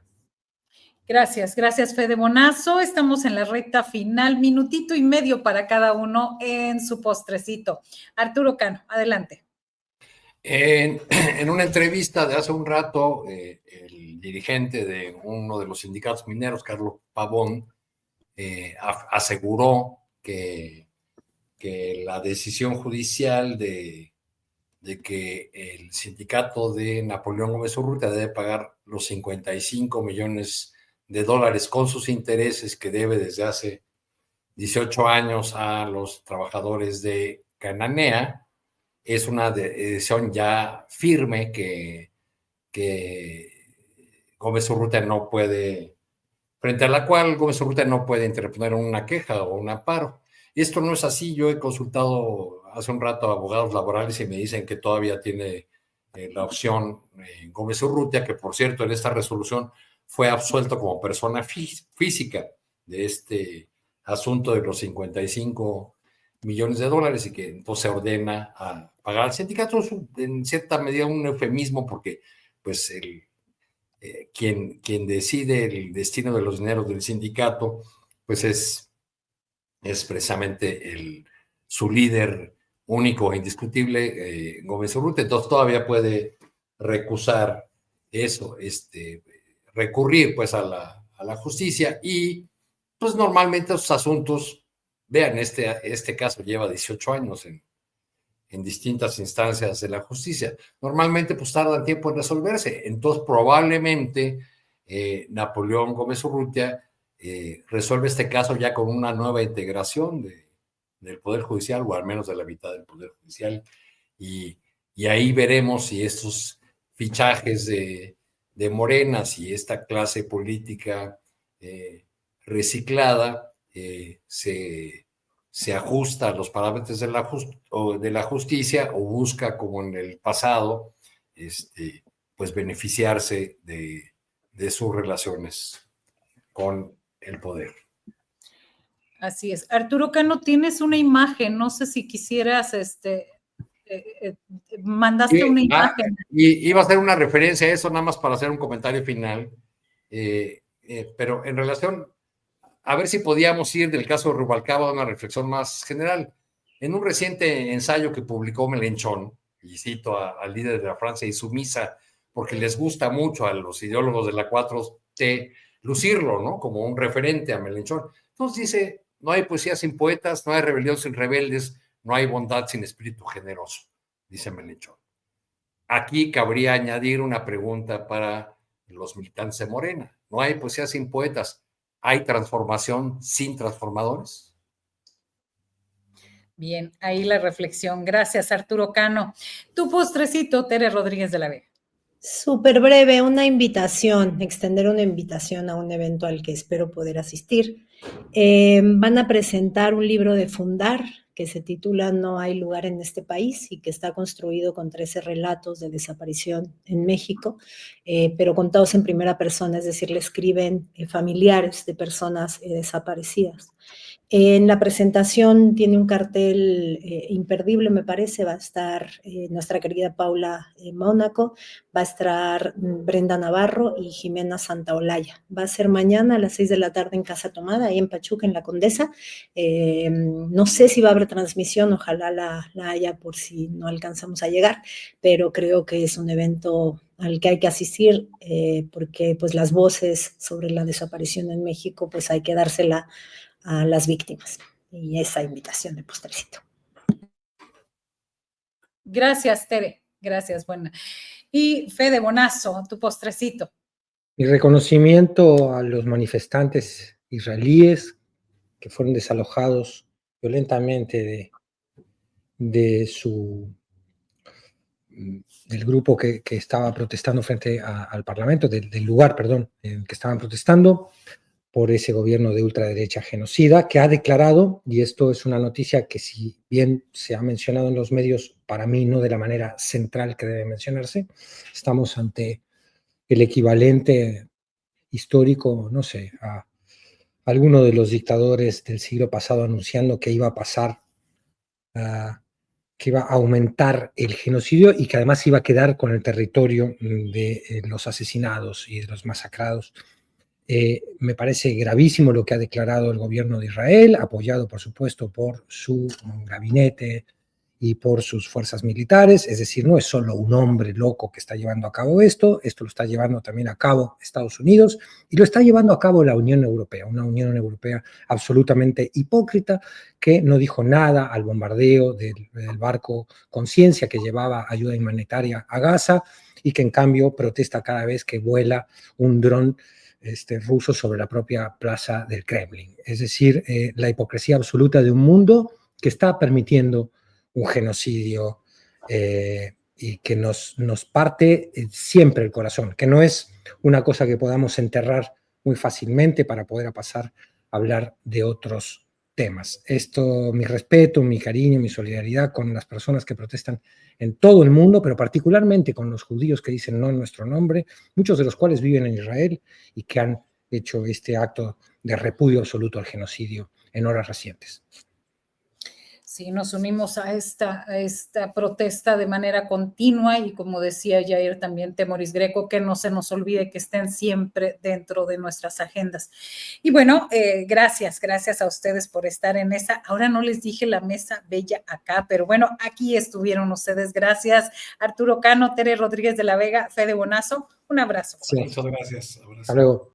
Gracias, gracias Fede Bonazo. Estamos en la recta final, minutito y medio para cada uno en su postrecito. Arturo Cano, adelante. En una entrevista de hace un rato, el dirigente de uno de los sindicatos mineros, Carlos Pavón, aseguró que la decisión judicial de que el sindicato de Napoleón Gómez Urrutia debe pagar los 55 millones de dólares con sus intereses que debe desde hace 18 años a los trabajadores de Cananea, es una decisión ya firme que Gómez Urrutia no puede, frente a la cual Gómez Urrutia no puede interponer una queja o un amparo. Y esto no es así. Yo he consultado hace un rato a abogados laborales y me dicen que todavía tiene la opción Gómez Urrutia, que por cierto en esta resolución fue absuelto como persona física de este asunto de los 55 millones de dólares y que entonces se ordena a pagar al sindicato. Es en cierta medida un eufemismo porque pues quien decide el destino de los dineros del sindicato pues es precisamente su líder único e indiscutible, Gómez Urrutia. Entonces todavía puede recusar eso, recurrir pues a la justicia y pues normalmente esos asuntos, vean, este caso lleva 18 años en distintas instancias de la justicia. Normalmente pues tardan tiempo en resolverse. Entonces probablemente Napoleón Gómez Urrutia resuelve este caso ya con una nueva integración del Poder Judicial, o al menos de la mitad del Poder Judicial, y ahí veremos si estos fichajes de Morena, si esta clase política reciclada se ajusta a los parámetros de la justicia o busca, como en el pasado, pues beneficiarse de sus relaciones con el poder. Así es. Arturo Cano, tienes una imagen, no sé si quisieras, mandaste una imagen. Y iba a hacer una referencia a eso, nada más para hacer un comentario final, pero en relación, a ver si podíamos ir del caso de Rubalcaba a una reflexión más general. En un reciente ensayo que publicó Melenchón, y cito al líder de la Francia insumisa, porque les gusta mucho a los ideólogos de la 4T lucirlo, ¿no? Como un referente a Melenchón. Entonces dice, no hay poesía sin poetas, no hay rebelión sin rebeldes, no hay bondad sin espíritu generoso, dice Melenchón. Aquí cabría añadir una pregunta para los militantes de Morena. No hay poesía sin poetas, ¿hay transformación sin transformadores? Bien, ahí la reflexión. Gracias, Arturo Cano. Tu postrecito, Tere Rodríguez de la Vega. Súper breve, una invitación, extender una invitación a un evento al que espero poder asistir. Van a presentar un libro de Fundar que se titula No hay lugar en este país y que está construido con 13 relatos de desaparición en México, pero contados en primera persona, es decir, le escriben familiares de personas desaparecidas. En la presentación tiene un cartel imperdible, me parece. Va a estar nuestra querida Paula Mónaco, va a estar Brenda Navarro y Jimena Santaolalla. Va a ser mañana a las 6 de la tarde en Casa Tomada, ahí en Pachuca, en La Condesa. No sé si va a haber transmisión, ojalá la haya por si no alcanzamos a llegar, pero creo que es un evento al que hay que asistir porque pues las voces sobre la desaparición en México pues hay que dársela a las víctimas, y esa invitación de postrecito. Gracias, Tere. Gracias, buena. Y Fede Bonazo, tu postrecito. Mi reconocimiento a los manifestantes israelíes que fueron desalojados violentamente del grupo que estaba protestando frente al Parlamento, del lugar, perdón, en el que estaban protestando por ese gobierno de ultraderecha genocida, que ha declarado, y esto es una noticia que si bien se ha mencionado en los medios, para mí no de la manera central que debe mencionarse, estamos ante el equivalente histórico, no sé, a alguno de los dictadores del siglo pasado anunciando que iba a pasar, que iba a aumentar el genocidio y que además iba a quedar con el territorio de los asesinados y de los masacrados. Me parece gravísimo lo que ha declarado el gobierno de Israel, apoyado por supuesto por su gabinete y por sus fuerzas militares, es decir, no es solo un hombre loco que está llevando a cabo esto lo está llevando también a cabo Estados Unidos y lo está llevando a cabo la Unión Europea, una Unión Europea absolutamente hipócrita que no dijo nada al bombardeo del barco Conciencia que llevaba ayuda humanitaria a Gaza y que en cambio protesta cada vez que vuela un dron ruso sobre la propia plaza del Kremlin. Es decir, la hipocresía absoluta de un mundo que está permitiendo un genocidio y que nos parte siempre el corazón, que no es una cosa que podamos enterrar muy fácilmente para poder pasar a hablar de otros temas. Esto, mi respeto, mi cariño, mi solidaridad con las personas que protestan en todo el mundo, pero particularmente con los judíos que dicen no en nuestro nombre, muchos de los cuales viven en Israel y que han hecho este acto de repudio absoluto al genocidio en horas recientes. Sí, nos unimos a esta protesta de manera continua y como decía Jair también, Temoris Greco, que no se nos olvide que estén siempre dentro de nuestras agendas. Y bueno, gracias a ustedes por estar en esa. Ahora no les dije la mesa bella acá, pero bueno, aquí estuvieron ustedes. Gracias, Arturo Cano, Tere Rodríguez de la Vega, Fede Bonazo. Un abrazo. Sí, muchas gracias. Abrazo. Hasta luego.